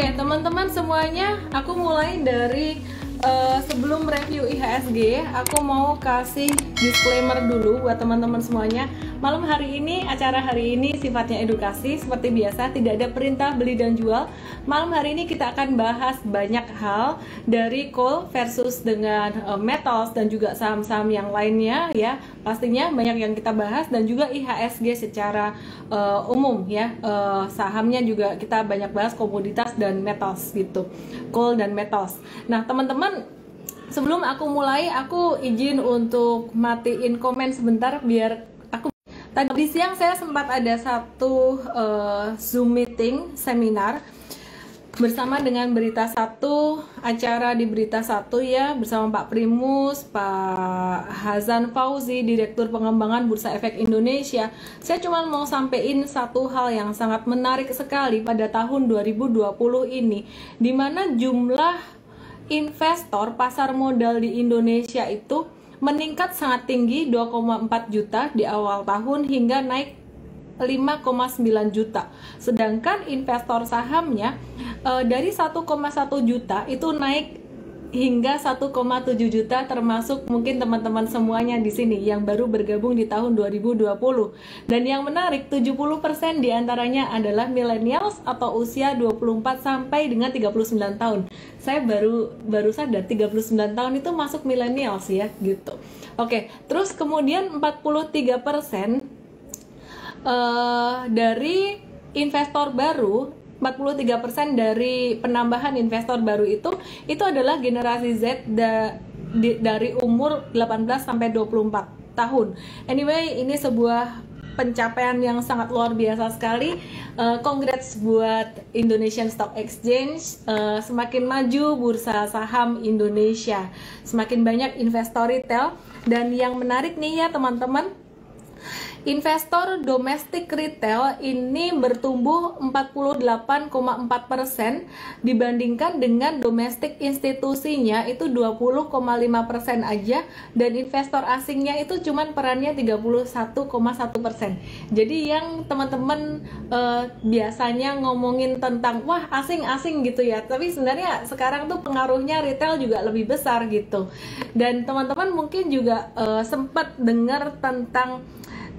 Oke, teman-teman semuanya, aku mulai dari sebelum review IHSG, aku mau kasih disclaimer dulu buat teman-teman semuanya. Malam hari ini, acara hari ini sifatnya edukasi, seperti biasa, tidak ada perintah beli dan jual. Malam hari ini kita akan bahas banyak hal dari coal versus dengan metals dan juga saham-saham yang lainnya ya. Pastinya banyak yang kita bahas dan juga IHSG secara umum ya. Sahamnya juga kita banyak bahas komoditas dan metals gitu. Coal dan metals. Nah, teman-teman, sebelum aku mulai, aku izin untuk matiin komen sebentar biar aku. Tadi siang saya sempat ada satu Zoom meeting seminar bersama dengan Berita Satu, acara di Berita Satu ya, bersama Pak Primus, Pak Hazan Fauzi, Direktur Pengembangan Bursa Efek Indonesia. Saya cuma mau sampein satu hal yang sangat menarik sekali pada tahun 2020 ini, di mana jumlah investor pasar modal di Indonesia itu meningkat sangat tinggi, 2,4 juta di awal tahun hingga naik 5,9 juta. Sedangkan investor sahamnya dari 1,1 juta itu naik hingga 1,7 juta, termasuk mungkin teman-teman semuanya di sini yang baru bergabung di tahun 2020. Dan yang menarik, 70% diantaranya adalah millennials atau usia 24 sampai dengan 39 tahun. Saya baru sadar 39 tahun itu masuk millennials ya gitu. Oke, terus kemudian 43% dari investor baru, 43% dari penambahan investor baru itu adalah generasi Z dari umur 18 sampai 24 tahun. Anyway, ini sebuah pencapaian yang sangat luar biasa sekali. Congrats buat Indonesian Stock Exchange. Semakin maju bursa saham Indonesia, semakin banyak investor retail. Dan yang menarik nih ya teman-teman, investor domestik retail ini bertumbuh 48,4% dibandingkan dengan domestik institusinya itu 20,5% aja, dan investor asingnya itu cuman perannya 31,1%. Jadi yang teman-teman biasanya ngomongin tentang wah asing-asing gitu ya, tapi sebenarnya sekarang tuh pengaruhnya retail juga lebih besar gitu. Dan teman-teman mungkin juga sempat dengar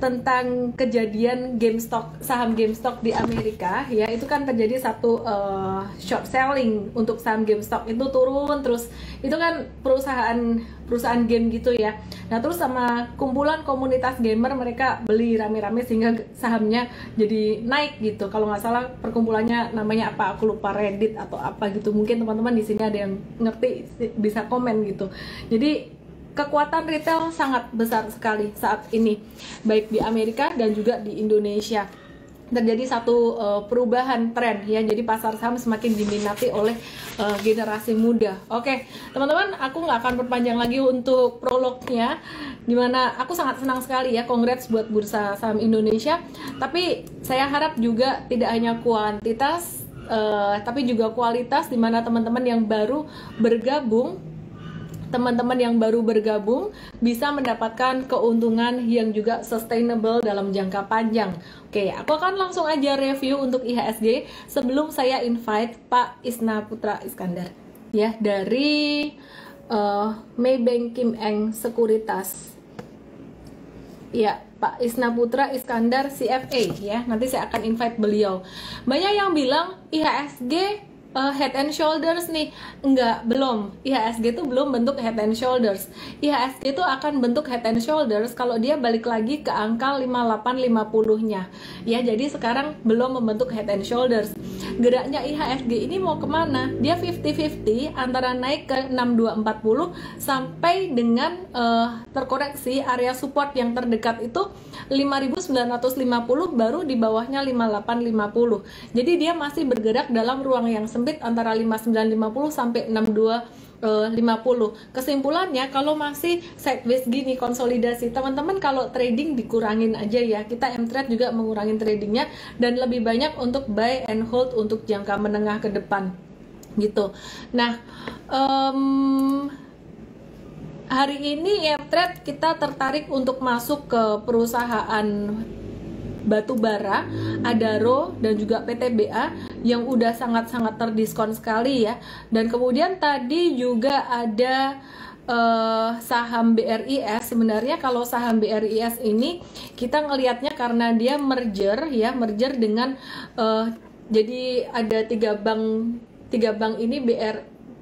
tentang kejadian GameStop, saham GameStop di Amerika ya, itu kan terjadi satu short selling untuk saham GameStop, itu turun terus, itu kan perusahaan game gitu ya. Nah terus sama kumpulan komunitas gamer mereka beli rame-rame sehingga sahamnya jadi naik gitu. Kalau nggak salah perkumpulannya namanya apa, aku lupa, Reddit atau apa gitu. Mungkin teman-teman di sini ada yang ngerti bisa komen gitu. Jadi kekuatan retail sangat besar sekali saat ini, baik di Amerika dan juga di Indonesia. Terjadi satu perubahan tren ya, jadi pasar saham semakin diminati oleh generasi muda. Oke teman-teman, aku nggak akan berpanjang lagi untuk prolognya, dimana aku sangat senang sekali ya, congrats buat bursa saham Indonesia. Tapi saya harap juga tidak hanya kuantitas, tapi juga kualitas, dimana teman-teman yang baru bergabung bisa mendapatkan keuntungan yang juga sustainable dalam jangka panjang. Oke, aku akan langsung aja review untuk IHSG sebelum saya invite Pak Isna Putra Iskandar ya, dari Maybank Kim Eng Sekuritas. Ya, Pak Isna Putra Iskandar CFA ya. Nanti saya akan invite beliau. Banyak yang bilang IHSG head and shoulders nih. Enggak, belum. IHSG itu belum bentuk head and shoulders. IHSG itu akan bentuk head and shoulders kalau dia balik lagi ke angka 5850-nya. Ya, jadi sekarang belum membentuk head and shoulders. Geraknya IHSG ini mau kemana? Dia 50-50 antara naik ke 6240 sampai dengan terkoreksi area support yang terdekat itu 5950, baru di bawahnya 5850. Jadi dia masih bergerak dalam ruang yang sempit antara 5950 sampai 6250. Kesimpulannya, kalau masih sideways gini konsolidasi, teman-teman kalau trading dikurangin aja ya. Kita M-Trade juga mengurangin tradingnya dan lebih banyak untuk buy and hold untuk jangka menengah ke depan gitu. Nah, hari ini M-Trade kita tertarik untuk masuk ke perusahaan batu bara, Adaro dan juga PTBA yang udah sangat-sangat terdiskon sekali ya. Dan kemudian tadi juga ada saham BRIS. Sebenarnya kalau saham BRIS ini kita ngelihatnya karena dia merger ya, merger dengan jadi ada tiga bank ini,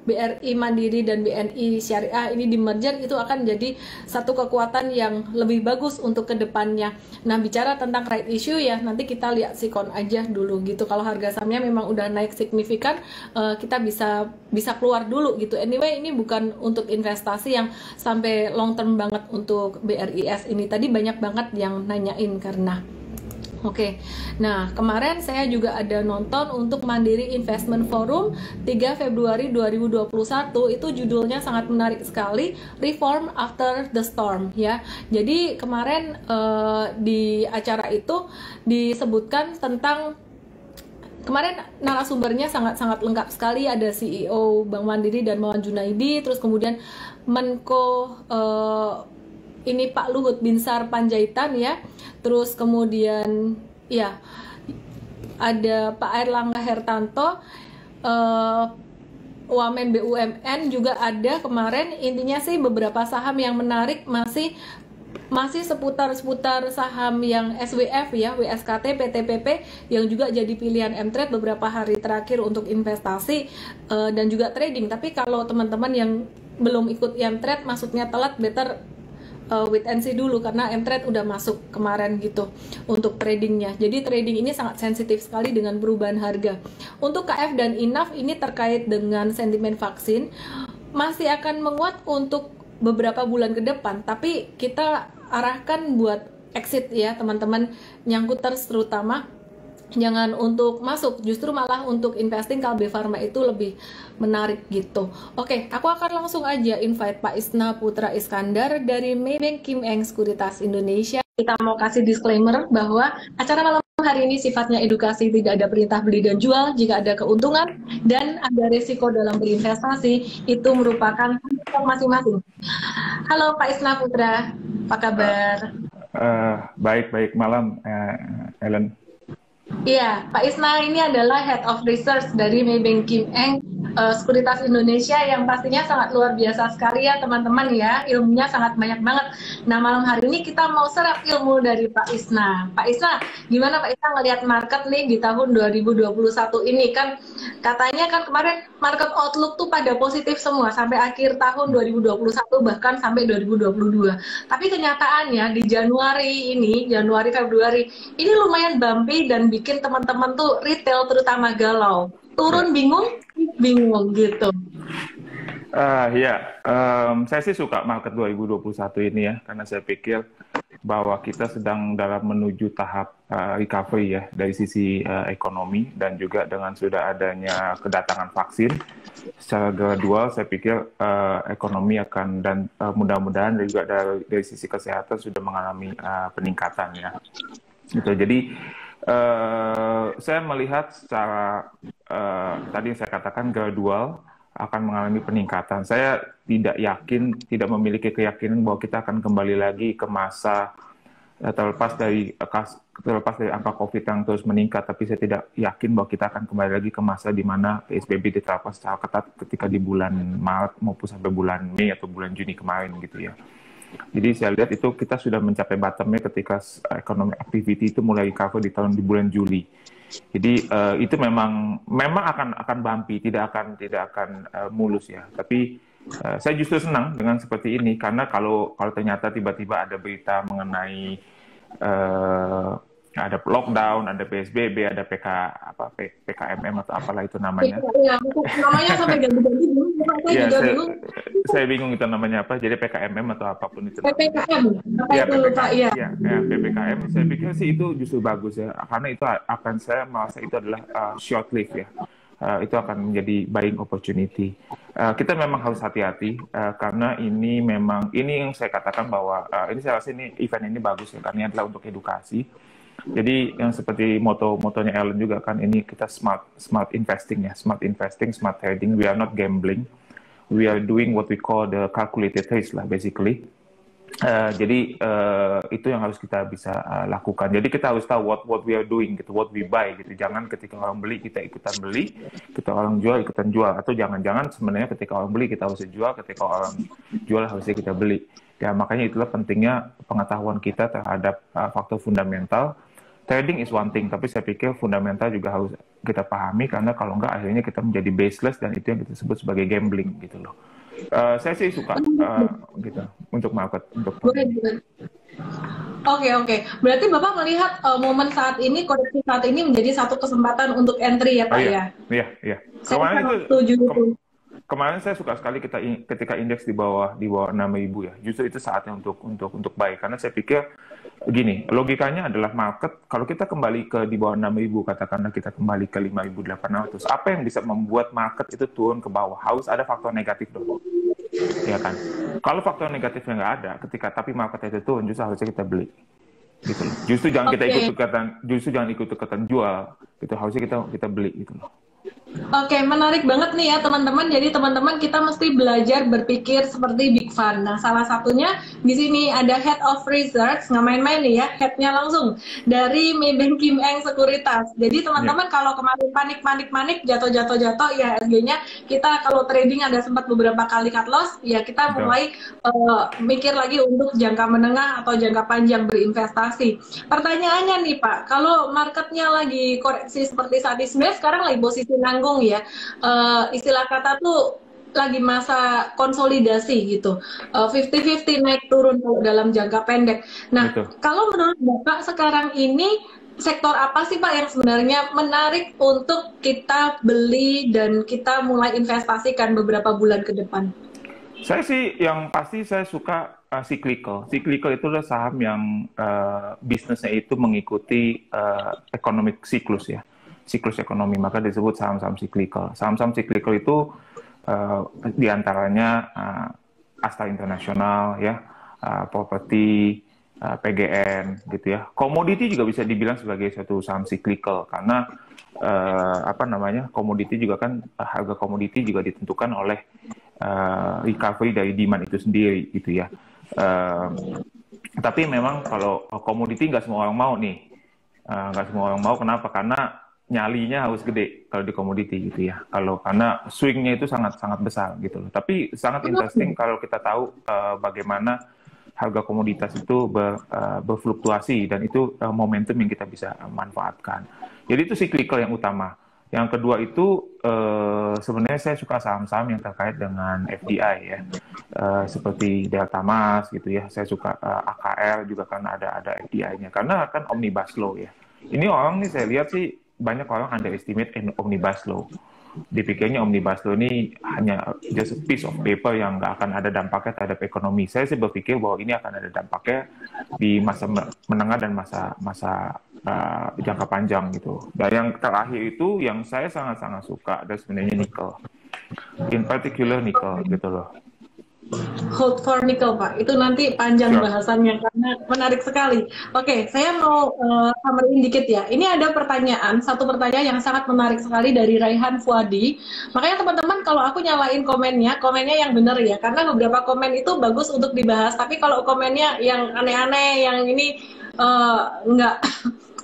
BRI Mandiri dan BNI Syariah ini di merger, itu akan jadi satu kekuatan yang lebih bagus untuk kedepannya. Nah, bicara tentang right issue ya, nanti kita lihat sikon aja dulu gitu. Kalau harga sahamnya memang udah naik signifikan, kita bisa keluar dulu gitu. Anyway, ini bukan untuk investasi yang sampai long term banget untuk BRIS ini. Tadi banyak banget yang nanyain karena Oke, nah kemarin saya juga ada nonton untuk Mandiri Investment Forum 3 Februari 2021, itu judulnya sangat menarik sekali, Reform After the Storm ya. Jadi kemarin di acara itu disebutkan tentang, kemarin narasumbernya sangat-sangat lengkap sekali, ada CEO Bank Mandiri dan Mawan Junaidi, terus kemudian Menko ini Pak Luhut Binsar Panjaitan ya, terus kemudian ya ada Pak Airlangga Hertanto, Wamen BUMN juga ada kemarin. Intinya sih beberapa saham yang menarik, masih seputar saham yang SWF ya, WSKT, PTPP yang juga jadi pilihan M-Trade beberapa hari terakhir untuk investasi dan juga trading. Tapi kalau teman-teman yang belum ikut M-Trade, maksudnya telat, better wait and see dulu karena M-Trade udah masuk kemarin gitu untuk tradingnya. Jadi trading ini sangat sensitif sekali dengan perubahan harga. Untuk KF dan INAF ini terkait dengan sentimen vaksin masih akan menguat untuk beberapa bulan ke depan, tapi kita arahkan buat exit ya teman-teman, nyangkuters terutama jangan untuk masuk, justru malah untuk investing Kalbe Pharma itu lebih menarik gitu. Oke, aku akan langsung aja invite Pak Isna Putra Iskandar dari Maybank Kim Eng Sekuritas Indonesia. Kita mau kasih disclaimer bahwa acara malam hari ini sifatnya edukasi, tidak ada perintah beli dan jual. Jika ada keuntungan dan ada risiko dalam berinvestasi, itu merupakan hak masing-masing. Halo Pak Isna Putra, apa kabar? Baik malam, Ellen. Iya, Pak Isna ini adalah Head of Research dari Maybank Kim Eng Sekuritas Indonesia yang pastinya sangat luar biasa sekali ya teman-teman ya, ilmunya sangat banyak banget. Nah, malam hari ini kita mau serap ilmu dari Pak Isna. Pak Isna, gimana Pak Isna ngelihat market nih di tahun 2021 ini? Kan katanya kan kemarin market outlook tuh pada positif semua sampai akhir tahun 2021 bahkan sampai 2022. Tapi kenyataannya di Januari Februari ini lumayan bumpy dan bikin teman-teman tuh retail terutama galau. Turun bingung gitu. Saya sih suka market 2021 ini ya, karena saya pikir bahwa kita sedang dalam menuju tahap recovery ya dari sisi ekonomi, dan juga dengan sudah adanya kedatangan vaksin secara gradual, saya pikir ekonomi akan, dan mudah-mudahan juga dari sisi kesehatan sudah mengalami peningkatan ya. Gitu. Jadi saya melihat secara tadi saya katakan gradual akan mengalami peningkatan. Saya tidak memiliki keyakinan bahwa kita akan kembali lagi ke masa terlepas dari angka COVID yang terus meningkat, tapi saya tidak yakin bahwa kita akan kembali lagi ke masa di mana PSBB diterapkan secara ketat ketika di bulan Maret maupun sampai bulan Mei atau bulan Juni kemarin gitu ya. Jadi saya lihat itu kita sudah mencapai bottomnya ketika economic activity itu mulai recover di bulan Juli. Jadi itu memang akan bumpy, tidak akan mulus ya. Tapi saya justru senang dengan seperti ini, karena kalau ternyata tiba-tiba ada berita mengenai ada lockdown, ada PSBB, ada PKMM atau apalah itu namanya. Iya, namanya sampai ganti-ganti dulu. Saya bingung itu namanya apa. Jadi PKMM atau apapun itu. PPKM. PPKM. Saya pikir sih itu justru bagus ya, karena itu saya merasa itu adalah short lived ya. Itu akan menjadi buying opportunity. Kita memang harus hati-hati karena ini yang saya katakan bahwa ini saya rasa event ini bagus ya, karena ini adalah untuk edukasi. Jadi yang seperti motonya Ellen juga kan, ini kita smart investing ya, smart investing, smart trading. We are not gambling, we are doing what we call the calculated risk lah basically. Jadi itu yang harus kita bisa lakukan. Jadi kita harus tahu what we are doing gitu, what we buy gitu. Jangan ketika orang beli kita ikutan beli, ketika orang jual ikutan jual, atau jangan-jangan sebenarnya ketika orang beli kita harus jual, ketika orang jual harusnya kita beli. Ya makanya itulah pentingnya pengetahuan kita terhadap faktor fundamental. Trading is one thing, tapi saya pikir fundamental juga harus kita pahami, karena kalau enggak akhirnya kita menjadi baseless, dan itu yang kita sebut sebagai gambling gitu loh. Saya sih suka gitu untuk market, untuk Oke. Berarti Bapak melihat momen saat ini, koreksi saat ini menjadi satu kesempatan untuk entry ya Pak ya? Iya. Saya setuju itu. Kemarin saya suka sekali ketika indeks di bawah 6.000 ya. Justru itu saatnya untuk buy, karena saya pikir begini, logikanya adalah market kalau kita kembali ke di bawah 6.000, katakanlah kita kembali ke 5.800, apa yang bisa membuat market itu turun ke bawah? Harus ada faktor negatif dong. Ya kan? Kalau faktor negatifnya nggak ada, tapi market itu turun, justru harusnya kita beli. Gitu loh. Justru jangan kita ikut-ikutan jual, gitu. Harusnya kita beli gitu loh. Oke, menarik banget nih ya teman-teman. Jadi teman-teman kita mesti belajar berpikir seperti Big Fund. Nah, salah satunya di sini ada Head of Research, nggak main-main nih ya, headnya langsung dari Maybank Kim Eng Sekuritas. Jadi teman-teman kalau kemarin panik, jatuh ya SG-nya, kita kalau trading ada sempat beberapa kali cut loss, ya kita mulai mikir lagi untuk jangka menengah atau jangka panjang berinvestasi. Pertanyaannya nih Pak, kalau marketnya lagi koreksi seperti saat ini, sebenarnya sekarang lagi posisi nanggung ya, istilah kata tuh lagi masa konsolidasi gitu, 50-50 naik turun dalam jangka pendek. Nah, kalau menurut Bapak sekarang ini sektor apa sih Pak yang sebenarnya menarik untuk kita beli dan kita mulai investasikan beberapa bulan ke depan? Saya sih yang pasti saya suka cyclical. Cyclical itu adalah saham yang bisnisnya itu mengikuti economic siklus ya. Siklus ekonomi, maka disebut saham-saham cyclical. Saham-saham cyclical itu diantaranya Astra International, ya, properti, PGN, gitu ya. Komoditi juga bisa dibilang sebagai suatu saham cyclical, karena komoditi juga kan, harga komoditi juga ditentukan oleh recovery dari demand itu sendiri, gitu ya. Tapi memang kalau komoditi nggak semua orang mau nih, nggak semua orang mau. Kenapa? Karena nyalinya harus gede kalau di komoditi gitu ya. Karena swingnya itu sangat besar gitu loh. Tapi sangat interesting kalau kita tahu bagaimana harga komoditas itu berfluktuasi, dan itu momentum yang kita bisa manfaatkan. Jadi itu cyclical yang utama. Yang kedua itu sebenarnya saya suka saham-saham yang terkait dengan FDI ya, seperti Delta Mas gitu ya. Saya suka AKR juga karena ada FDI-nya, karena kan omnibus law ya. Ini orang nih saya lihat sih banyak orang underestimate omnibus law. Dipikirnya omnibus law ini hanya just a piece of paper yang nggak akan ada dampaknya terhadap ekonomi. Saya sih berpikir bahwa ini akan ada dampaknya di masa menengah dan masa jangka panjang gitu. Dan yang terakhir itu yang saya sangat suka adalah sebenarnya nikel. In particular nikel gitu loh. Hold for nickel Pak, itu nanti panjang bahasannya karena menarik sekali. Oke, saya mau summarin dikit ya. Ini ada satu pertanyaan yang sangat menarik sekali dari Raihan Fuadi. Makanya teman-teman kalau aku nyalain komennya yang benar ya, karena beberapa komen itu bagus untuk dibahas. Tapi kalau komennya yang aneh-aneh, yang ini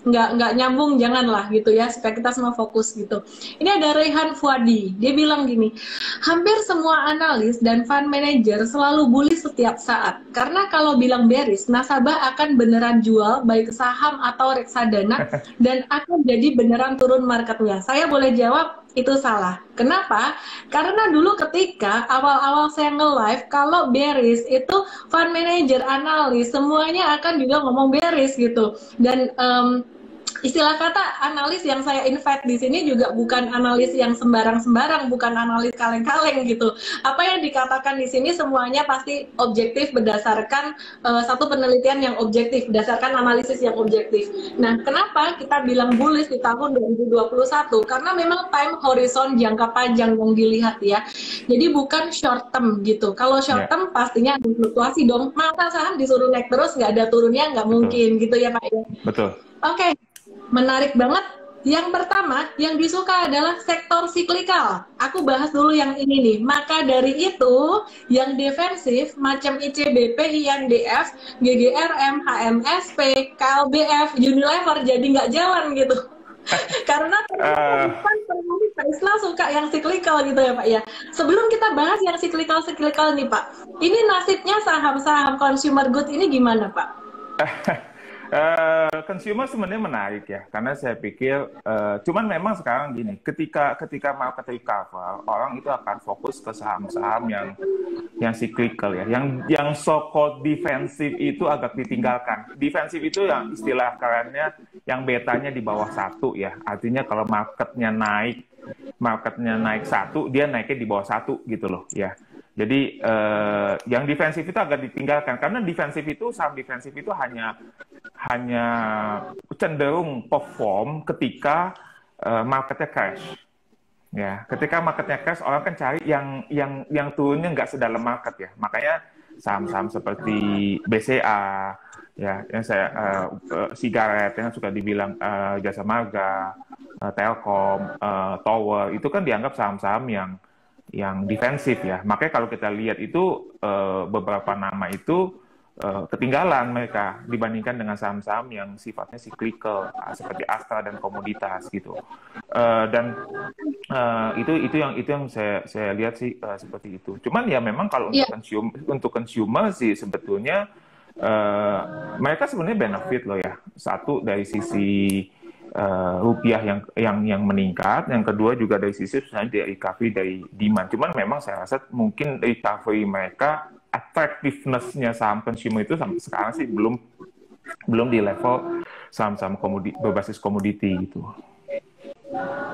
nggak nyambung, janganlah gitu ya, supaya kita semua fokus gitu. Ini ada Rehan Fuadi, dia bilang gini, hampir semua analis dan fund manager selalu bullish setiap saat, karena kalau bilang bearish, nasabah akan beneran jual baik saham atau reksadana dan akan jadi beneran turun marketnya. Saya boleh jawab itu salah. Kenapa? Karena dulu ketika awal-awal saya nge-live, kalau bearish itu fund manager, analis, semuanya akan juga ngomong bearish gitu. Dan istilah kata analis yang saya invite di sini juga bukan analis yang sembarang-sembarang, bukan analis kaleng-kaleng gitu. Apa yang dikatakan di sini semuanya pasti objektif berdasarkan satu penelitian yang objektif, berdasarkan analisis yang objektif. Nah, kenapa kita bilang bullish di tahun 2021? Karena memang time horizon jangka panjang yang dilihat ya. Jadi bukan short term gitu. Kalau short term pastinya ada fluktuasi dong. Masa saham disuruh naik terus nggak ada turunnya, nggak mungkin gitu ya Pak ya. Betul. Oke. Menarik banget. Yang pertama, yang disuka adalah sektor siklikal. Aku bahas dulu yang ini nih. Maka dari itu, yang defensif macam ICBP, INDF, GGRM, HMSP, KLBF, Unilever jadi nggak jalan gitu. Karena Pak Islam suka yang siklikal gitu ya Pak ya. Sebelum kita bahas yang siklikal nih Pak, ini nasibnya saham-saham consumer good ini gimana Pak? Consumer sebenarnya menarik ya, karena saya pikir, cuman memang sekarang gini, ketika market recover, orang itu akan fokus ke saham-saham yang cyclical ya, yang so-called defensif itu agak ditinggalkan. Defensif itu yang istilah kerennya yang betanya di bawah 1 ya, artinya kalau marketnya naik 1, dia naiknya di bawah 1 gitu loh ya. Jadi yang defensif itu agak ditinggalkan, karena saham defensif itu hanya cenderung perform ketika marketnya crash. Ya, ketika marketnya crash, orang kan cari yang turunnya nggak sedalam market ya. Makanya saham-saham seperti BCA, ya, yang Sigaret yang suka dibilang Jasa Marga, Telkom, Tower, itu kan dianggap saham-saham yang defensif ya. Makanya kalau kita lihat itu beberapa nama itu ketinggalan mereka dibandingkan dengan saham-saham yang sifatnya cyclical seperti Astra dan komoditas gitu. Dan itu yang saya lihat sih seperti itu. Cuman ya memang kalau untuk consumer sih sebetulnya mereka sebenarnya benefit loh ya. Satu dari sisi rupiah yang meningkat, yang kedua juga dari sisi sebenarnya dari recovery dari demand. Cuman memang saya rasa mungkin recovery mereka, attractiveness-nya saham consumer itu sampai sekarang sih belum di level saham-saham berbasis komoditi gitu.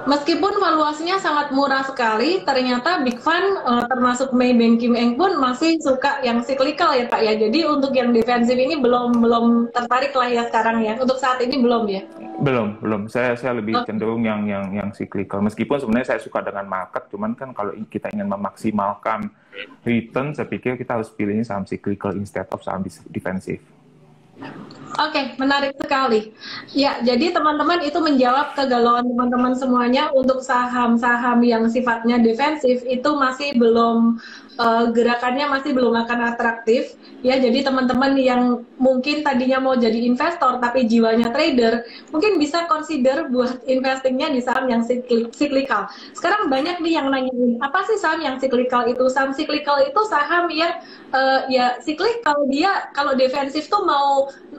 Meskipun valuasinya sangat murah sekali, ternyata Big Fund termasuk Maybank Kim Eng pun masih suka yang cyclical ya Pak ya. Jadi untuk yang defensif ini belum tertarik lah ya sekarang ya. Untuk saat ini belum ya. Belum. Saya lebih cenderung yang cyclical. Meskipun sebenarnya saya suka dengan market, cuman kan kalau kita ingin memaksimalkan return, saya pikir kita harus pilihnya saham cyclical instead of saham defensif. Oke, menarik sekali. Ya, jadi teman-teman itu menjawab kegalauan teman-teman semuanya untuk saham-saham yang sifatnya defensif itu masih belum gerakannya masih belum akan atraktif. Ya, jadi teman-teman yang mungkin tadinya mau jadi investor tapi jiwanya trader, mungkin bisa consider buat investingnya di saham yang cyclical. Sekarang banyak nih yang nanyain, apa sih saham yang cyclical itu? Saham cyclical itu saham yang ya cyclical, dia kalau defensif tuh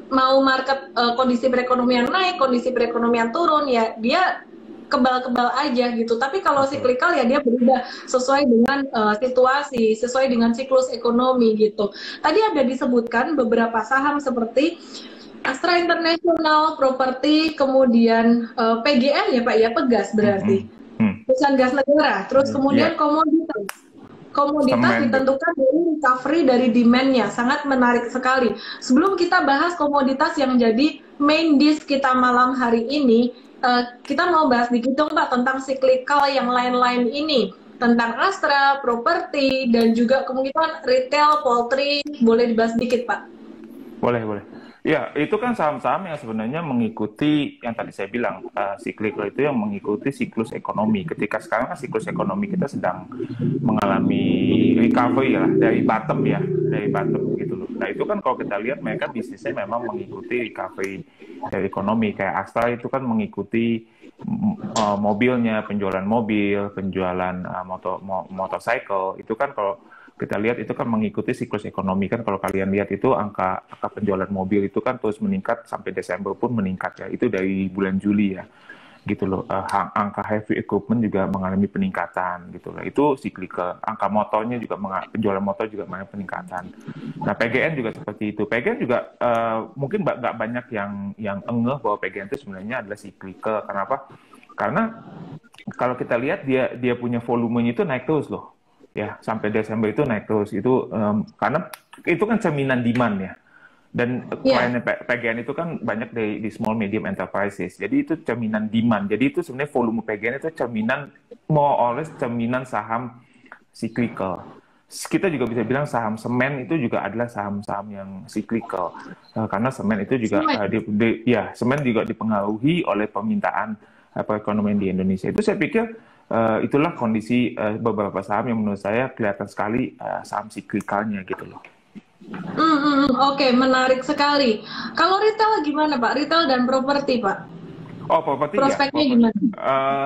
mau market kondisi perekonomian naik, kondisi perekonomian turun, ya dia kebal-kebal aja gitu. Tapi kalau cyclical ya dia berubah sesuai dengan situasi, sesuai dengan siklus ekonomi gitu. Tadi ada disebutkan beberapa saham seperti Astra International, Properti, kemudian PGN ya Pak ya, Pegas berarti. Perusahaan gas negara, terus kemudian komoditas. Komoditas ditentukan dari recovery dari demand-nya, sangat menarik sekali. Sebelum kita bahas komoditas yang jadi main dish kita malam hari ini, kita mau bahas dikit dong Pak tentang cyclical yang lain-lain ini, tentang Astra, Properti, dan juga kemungkinan retail, poultry, boleh dibahas dikit Pak? Boleh. Ya, itu kan saham-saham yang sebenarnya mengikuti yang tadi saya bilang, cyclical itu yang mengikuti siklus ekonomi. Ketika sekarang kan siklus ekonomi kita sedang mengalami recovery ya, dari bottom gitu loh. Nah itu kan kalau kita lihat mereka bisnisnya memang mengikuti recovery dari ekonomi. Kayak Astra itu kan mengikuti mobilnya, penjualan mobil, penjualan motorcycle. Itu kan kalau kita lihat itu kan mengikuti siklus ekonomi kan. Kalau kalian lihat itu angka penjualan mobil itu kan terus meningkat sampai Desember pun meningkat ya. Itu dari bulan Juli ya, gitu loh. Angka heavy equipment juga mengalami peningkatan gitu loh. Itu cyclical. Angka motornya juga penjualan motor juga mengalami peningkatan. Nah PGN juga seperti itu. PGN juga mungkin nggak banyak yang ngeh bahwa PGN itu sebenarnya adalah cyclical. Kenapa? Karena kalau kita lihat dia punya volumenya itu naik terus loh. Ya, sampai Desember itu naik terus. Itu karena itu kan cerminan demand ya. Dan klien PGN itu kan banyak di small medium enterprises. Jadi itu cerminan demand. Jadi itu sebenarnya volume PGN itu cerminan more or less cerminan saham cyclical. Kita juga bisa bilang saham semen itu juga adalah saham-saham yang cyclical. Karena semen itu juga semen juga dipengaruhi oleh permintaan perekonomian di Indonesia. Itu saya pikir itulah kondisi beberapa saham yang menurut saya kelihatan sekali saham siklikalnya gitu loh. Oke, menarik sekali. Kalau retail gimana Pak? Retail dan properti Pak? Oh, properti ya. Prospeknya gimana?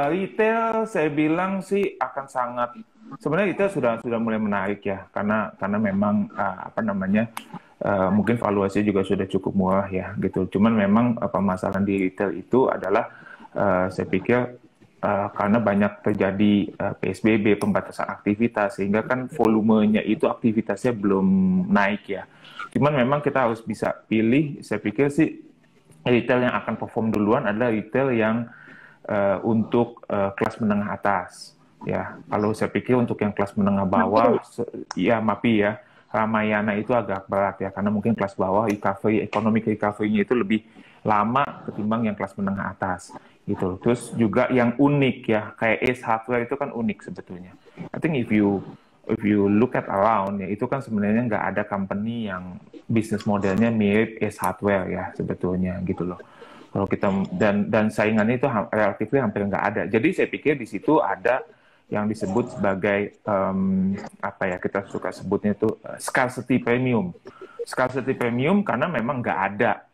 Retail saya bilang sih akan sangat, sebenarnya retail sudah mulai menarik ya, karena memang mungkin valuasinya juga sudah cukup murah ya gitu. Cuman memang permasalahan di retail itu adalah saya pikir karena banyak terjadi PSBB, pembatasan aktivitas, sehingga kan volumenya itu aktivitasnya belum naik ya. Cuman memang kita harus bisa pilih, saya pikir sih retail yang akan perform duluan adalah retail yang untuk kelas menengah atas. Ya, kalau saya pikir untuk yang kelas menengah bawah, ya MAPI ya, Ramayana itu agak berat ya, karena mungkin kelas bawah economic recovery-nya itu lebih lama ketimbang yang kelas menengah atas gitu. Terus juga yang unik ya, kayak Ace Hardware itu kan unik sebetulnya. I think if you look at around ya, itu kan sebenarnya nggak ada company yang bisnis modelnya mirip Ace Hardware ya sebetulnya gitu loh. Kalau kita dan saingannya itu relatif hampir nggak ada. Jadi saya pikir di situ ada yang disebut sebagai kita suka sebutnya itu scarcity premium. Scarcity premium karena memang nggak ada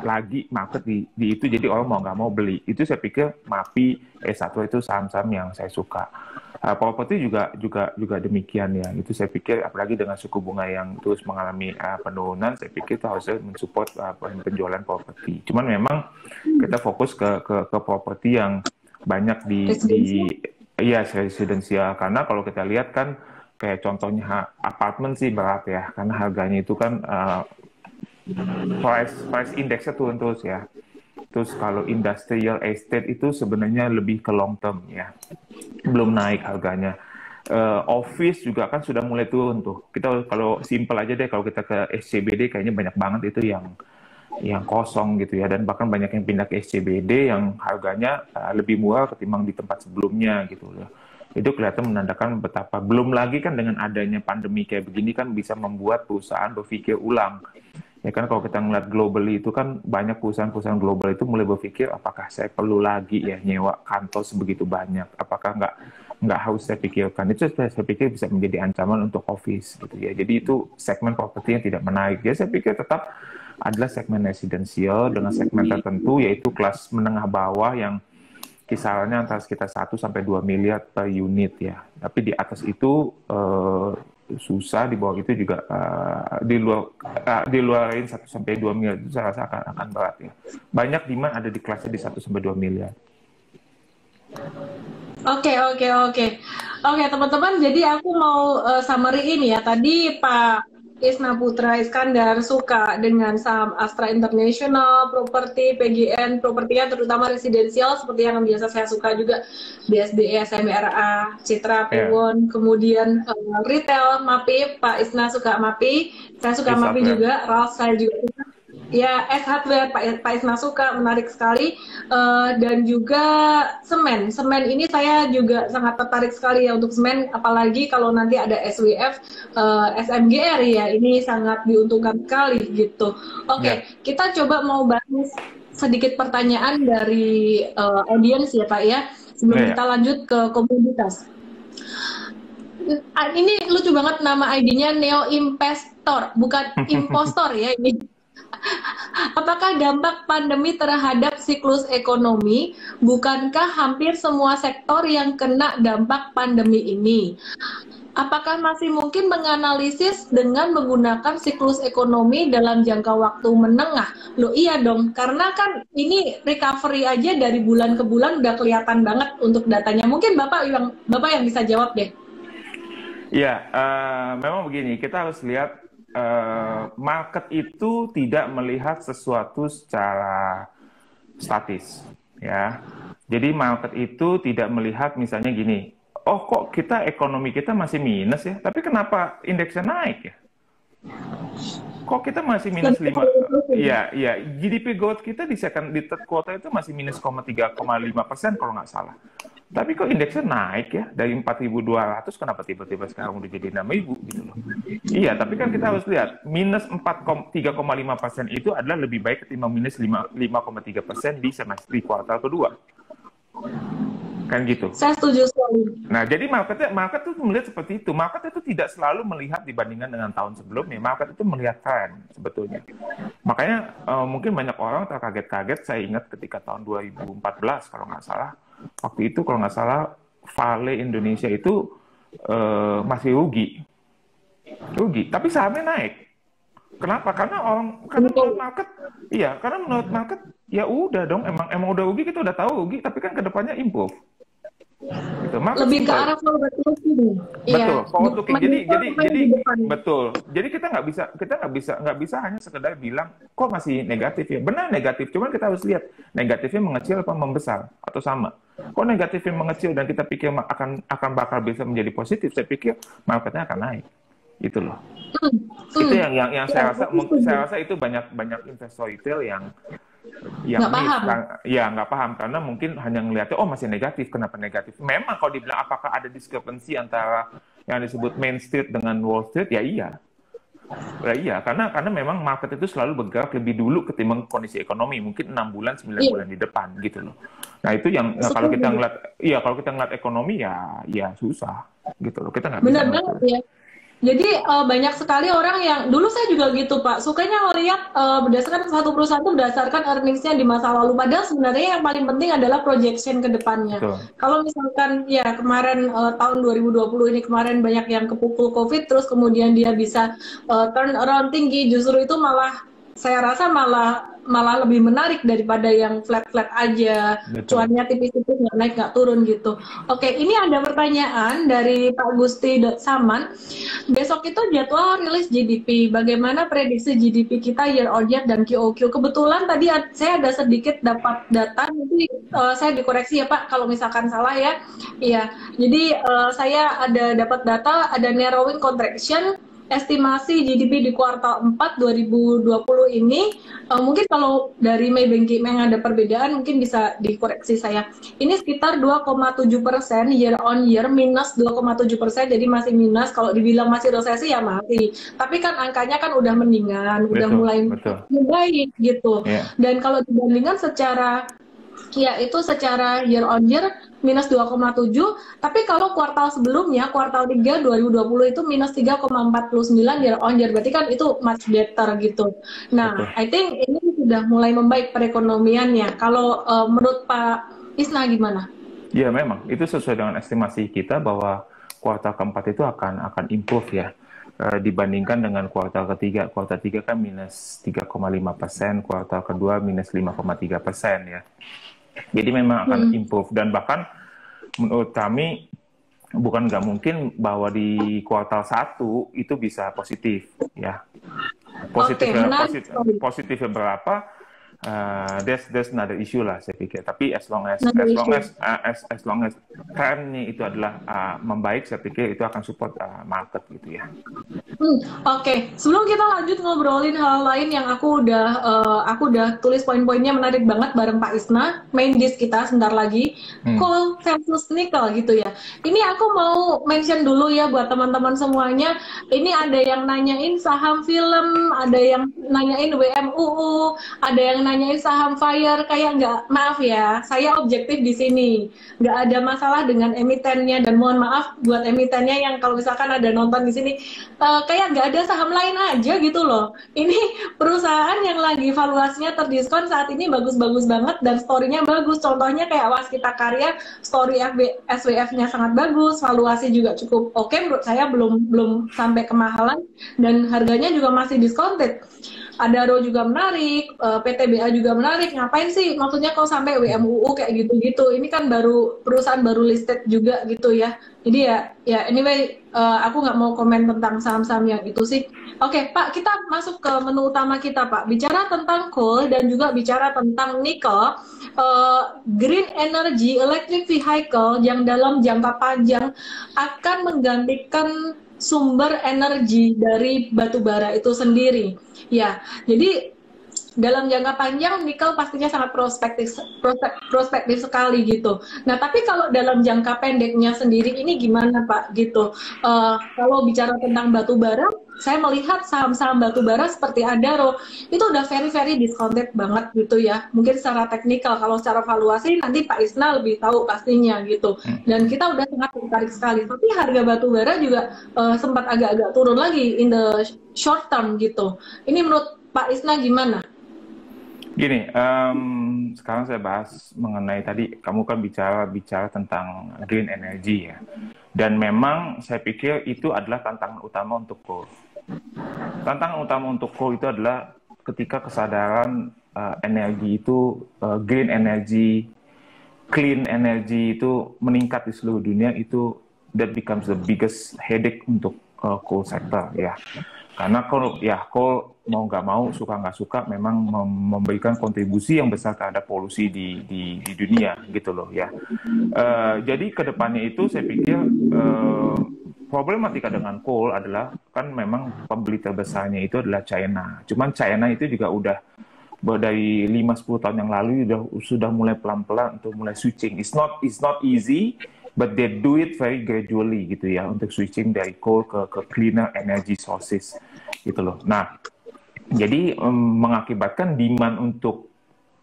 lagi market di itu, jadi orang mau nggak mau beli. Itu saya pikir MAPI, S1 itu saham-saham yang saya suka. Properti juga demikian ya. Itu saya pikir apalagi dengan suku bunga yang terus mengalami penurunan, saya pikir itu harusnya mensupport penjualan properti. Cuman memang kita fokus ke properti yang banyak di residensial, karena kalau kita lihat kan kayak contohnya apartemen sih berat ya, karena harganya itu kan price indexnya turun terus ya. Terus kalau industrial estate itu sebenarnya lebih ke long term ya, belum naik harganya. Office juga kan sudah mulai turun tuh. Kita kalau simple aja deh, kalau kita ke SCBD kayaknya banyak banget itu yang kosong gitu ya, dan bahkan banyak yang pindah ke SCBD yang harganya lebih murah ketimbang di tempat sebelumnya gitu ya. Itu kelihatan menandakan betapa, belum lagi kan dengan adanya pandemi kayak begini kan bisa membuat perusahaan berpikir ulang. Ya kan kalau kita ngeliat globally itu kan banyak perusahaan-perusahaan global itu mulai berpikir apakah saya perlu lagi ya nyewa kantor sebegitu banyak, apakah nggak harus saya pikirkan. Itu saya pikir bisa menjadi ancaman untuk office gitu ya. Jadi itu segmen properti yang tidak menarik. Jadi saya pikir tetap adalah segmen residensial dengan segmen tertentu, yaitu kelas menengah bawah yang kisarannya antara sekitar 1 sampai 2 miliar per unit ya. Tapi di atas itu susah, di bawah itu juga di luarin 1 sampai 2 miliar itu saya rasa akan berat ya. Banyak demand ada di kelasnya di 1 sampai 2 miliar. Oke, teman-teman, jadi aku mau summary ini ya. Tadi Pak Isna Putra Iskandar suka dengan saham Astra International, properti, PGN, propertinya terutama residensial seperti yang biasa saya suka juga, BSDE, SMRA, Citra, Piwon, kemudian retail, MAPI, Pak Isna suka MAPI, saya suka MAPI juga, Ralph saya juga suka. Ya, S Hardware Pak Isna suka, menarik sekali. Dan juga semen ini saya juga sangat tertarik sekali ya untuk semen, apalagi kalau nanti ada SWF, SMGR ya, ini sangat diuntungkan sekali gitu. Oke, kita coba mau bahas sedikit pertanyaan dari audiens ya Pak ya, sebelum kita lanjut ke komoditas. Ini lucu banget nama ID-nya, Neo Investor, bukan impostor ya ini. Apakah dampak pandemi terhadap siklus ekonomi? Bukankah hampir semua sektor yang kena dampak pandemi ini? Apakah masih mungkin menganalisis dengan menggunakan siklus ekonomi dalam jangka waktu menengah? Loh iya dong, karena kan ini recovery aja dari bulan ke bulan udah kelihatan banget untuk datanya. Mungkin Bapak yang bisa jawab deh. Iya, memang begini, kita harus lihat market itu tidak melihat sesuatu secara statis, ya. Jadi market itu tidak melihat misalnya gini, oh kok ekonomi kita masih minus ya, tapi kenapa indeksnya naik ya? Kok kita masih minus 5? Iya, GDP growth kita di third quarter itu masih minus 3,5% kalau nggak salah. Tapi kok indeksnya naik ya, dari 4.200 kenapa tiba-tiba sekarang udah jadi 6.000 gitu loh. Iya, tapi kan kita harus lihat, minus 3,5% itu adalah lebih baik ketimbang minus 5,3% di kuartal kedua. kan gitu. Saya setuju sekali. Nah, jadi market itu melihat seperti itu. Market itu tidak selalu melihat dibandingkan dengan tahun sebelumnya. Market itu melihat tren sebetulnya. Makanya mungkin banyak orang terkaget-kaget. Saya ingat ketika tahun 2014 kalau nggak salah, waktu itu kalau nggak salah Vale Indonesia itu masih rugi, tapi sahamnya naik. Kenapa? Karena menurut market, iya, karena menurut market ya udah dong, emang udah rugi, kita udah tahu rugi, tapi kan kedepannya improve. Gitu. Lebih ke arah forward looking. Betul, Iya. forward looking. Jadi betul. Jadi kita nggak bisa hanya sekedar bilang kok masih negatif ya. Benar negatif, cuman kita harus lihat negatifnya mengecil apa membesar atau sama. Kok negatifnya mengecil dan kita pikir akan bakal bisa menjadi positif, saya pikir marketnya akan naik. Gitu loh. Itu yang saya rasa itu banyak investor retail yang nggak paham karena mungkin hanya ngelihatnya masih negatif. Kenapa negatif? Memang kalau dibilang apakah ada diskrepensi antara yang disebut Main Street dengan Wall Street, ya iya. Karena memang market itu selalu bergerak lebih dulu ketimbang kondisi ekonomi, mungkin 6 bulan 9 bulan di depan gitu loh. Nah itu yang kalau kita ngeliat ekonomi ya susah gitu loh. Kita nggak bisa. Benar banget ya. Jadi banyak sekali orang yang dulu saya juga gitu Pak, sukanya ngelihat berdasarkan satu perusahaan itu berdasarkan earnings-nya di masa lalu. Padahal sebenarnya yang paling penting adalah projection ke depannya. Kalau misalkan ya kemarin tahun 2020 ini kemarin banyak yang kepukul COVID, terus kemudian dia bisa turn around tinggi, justru itu malah saya rasa malah lebih menarik daripada yang flat-flat aja, cuannya tipis-tipis nggak naik nggak turun gitu. Oke, ini ada pertanyaan dari Pak Gusti Saman. Besok itu jadwal rilis GDP. Bagaimana prediksi GDP kita year on year dan QOQ? Kebetulan tadi saya ada sedikit dapat data, nanti saya dikoreksi ya Pak kalau misalkan salah ya. Iya, jadi saya ada dapat data, ada narrowing contraction. Estimasi GDP di kuartal 4 2020 ini, mungkin kalau dari Maybank yang ada perbedaan, mungkin bisa dikoreksi saya. Ini sekitar 2,7% year on year, minus 2,7%, jadi masih minus. Kalau dibilang masih resesi ya masih. Tapi kan angkanya kan udah mendingan, udah mulai baik gitu. Dan kalau dibandingkan secara year on year minus 2,7, tapi kalau kuartal sebelumnya, kuartal 3 2020 itu minus 3,49 year on year, berarti kan itu much better gitu. Nah, I think ini sudah mulai membaik perekonomiannya. Kalau menurut Pak Isna gimana? Ya memang, itu sesuai dengan estimasi kita bahwa kuartal keempat itu akan improve ya. Dibandingkan dengan kuartal ketiga. Kuartal 3 kan minus 3,5%, kuartal kedua minus 5,3% ya. Jadi memang akan improve, dan bahkan menurut kami bukan nggak mungkin bahwa di kuartal 1 itu bisa positif ya. Positifnya berapa? There's another issue lah saya pikir. Tapi as long as trendnya itu adalah membaik, saya pikir itu akan support market gitu ya. Oke. Sebelum kita lanjut ngobrolin hal lain yang aku udah tulis poin-poinnya menarik banget bareng Pak Isna, main disk kita sebentar lagi, coal versus nickel gitu ya. Ini aku mau mention dulu ya buat teman-teman semuanya. Ini ada yang nanyain saham film, ada yang nanyain WMUU, ada yang nanyain saham Fire. Kayak maaf ya, saya objektif di sini, nggak ada masalah dengan emitennya, dan mohon maaf buat emitennya yang kalau misalkan ada nonton di sini, kayak nggak ada saham lain aja gitu loh. Ini perusahaan yang lagi valuasinya terdiskon saat ini bagus-bagus banget dan story-nya bagus. Contohnya kayak Waskita Karya, story SWF-nya sangat bagus, valuasi juga cukup oke menurut saya, belum sampai kemahalan, dan harganya juga masih discounted. Adaro juga menarik, PTBA juga menarik. Ngapain sih? Maksudnya kalau sampai WMUU kayak gitu-gitu. Ini kan perusahaan baru listed juga gitu ya. Jadi ya anyway, aku nggak mau komen tentang saham-saham yang itu sih. Oke, Pak, kita masuk ke menu utama kita, Pak. Bicara tentang coal dan juga bicara tentang nikel, green energy, electric vehicle yang dalam jangka panjang akan menggantikan sumber energi dari batu bara itu sendiri. Ya, jadi dalam jangka panjang nikel pastinya sangat prospektif sekali gitu. Nah, tapi kalau dalam jangka pendeknya sendiri ini gimana Pak gitu? Kalau bicara tentang batu bara, saya melihat saham-saham batu bara seperti Adaro itu udah very discounted banget gitu ya. Mungkin secara teknikal, kalau secara valuasi nanti Pak Isna lebih tahu pastinya gitu. Dan kita udah sangat tertarik sekali. Tapi harga batu bara juga sempat agak-agak turun lagi in the short term gitu. Ini menurut Pak Isna gimana? Gini, sekarang saya bahas mengenai tadi kamu kan bicara tentang green energy ya. Dan memang saya pikir itu adalah tantangan utama untuk coal. Tantangan utama untuk coal itu adalah ketika kesadaran energi itu, green energy, clean energy itu meningkat di seluruh dunia, itu that becomes the biggest headache untuk coal sector ya. Karena coal mau nggak mau, suka nggak suka, memang memberikan kontribusi yang besar terhadap polusi di dunia gitu loh ya. Jadi kedepannya itu saya pikir problematika dengan coal adalah kan memang pembeli terbesarnya itu adalah China. Cuman China itu juga udah dari 5-10 tahun yang lalu sudah mulai pelan-pelan untuk mulai switching. It's not easy, but they do it very gradually gitu ya, untuk switching dari coal ke cleaner energy sources gitu loh. Nah, jadi mengakibatkan demand untuk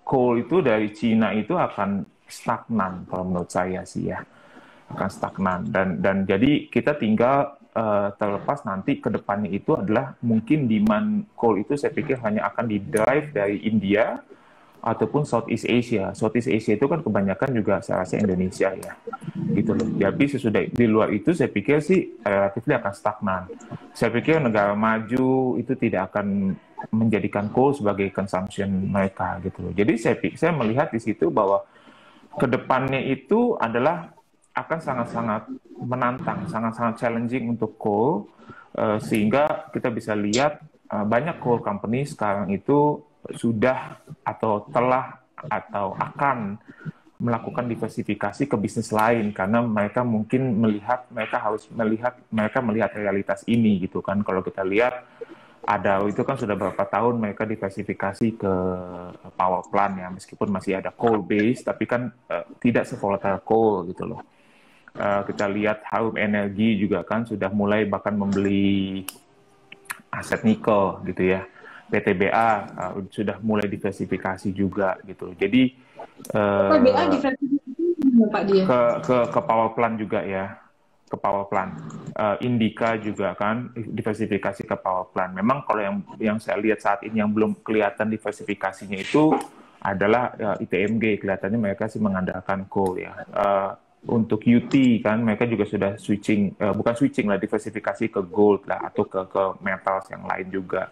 coal itu dari Cina itu akan stagnan kalau menurut saya sih ya, akan stagnan dan jadi kita tinggal terlepas nanti ke depannya itu adalah mungkin demand coal itu saya pikir hanya akan di-drive dari India ataupun Southeast Asia. Southeast Asia itu kan kebanyakan juga saya rasa Indonesia ya, gitu loh. Jadi sesudah di luar itu saya pikir sih relatif akan stagnan. Saya pikir negara maju itu tidak akan menjadikan coal sebagai consumption mereka gitu loh. Jadi saya melihat di situ bahwa kedepannya itu adalah akan sangat-sangat menantang, sangat-sangat challenging untuk coal, sehingga kita bisa lihat banyak coal company sekarang itu sudah atau telah atau akan melakukan diversifikasi ke bisnis lain karena mereka mungkin mereka melihat realitas ini gitu kan. Kalau kita lihat ada itu kan sudah beberapa tahun mereka diversifikasi ke power plant ya, meskipun masih ada coal base tapi kan tidak sevolatile coal gitu loh. Kita lihat Harum Energi juga kan sudah mulai bahkan membeli aset nikel gitu ya. PTBA sudah mulai diversifikasi juga gitu. Jadi PTBA diversifikasi Pak dia? Ke power plant juga ya, ke power plant. Indika juga kan diversifikasi ke power plant. Memang kalau yang saya lihat saat ini yang belum kelihatan diversifikasinya itu adalah ITMG, kelihatannya mereka sih mengandalkan coal ya. Untuk UT kan mereka juga sudah switching, bukan switching lah, diversifikasi ke gold lah atau ke metals yang lain juga,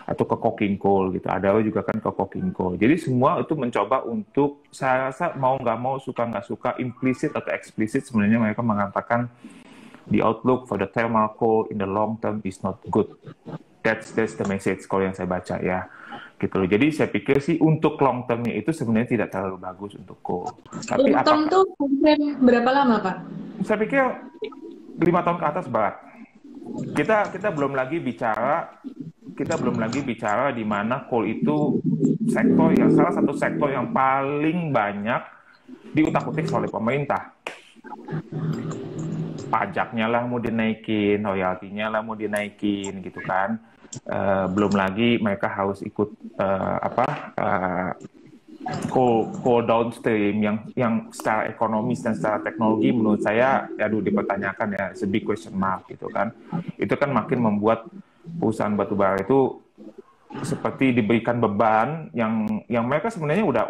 atau ke coking coal gitu. Ada juga kan ke coking coal. Jadi semua itu mencoba untuk, saya rasa mau nggak mau, suka nggak suka, implisit atau eksplisit sebenarnya mereka mengatakan the outlook for the thermal coal in the long term is not good. That's the message kalau yang saya baca ya. Gitu loh. Jadi saya pikir sih untuk long termnya itu sebenarnya tidak terlalu bagus untuk coal. Tapi long term tuh berapa lama Pak? Saya pikir 5 tahun ke atas berat. Kita belum lagi bicara di mana coal itu salah satu sektor yang paling banyak diutak-utik oleh pemerintah. Pajaknya lah mau dinaikin, royaltinya lah mau dinaikin gitu kan. Belum lagi mereka harus ikut coal downstream yang secara ekonomis dan secara teknologi menurut saya dipertanyakan ya, it's a big question mark gitu kan. Itu kan makin membuat perusahaan batubara itu seperti diberikan beban yang mereka sebenarnya udah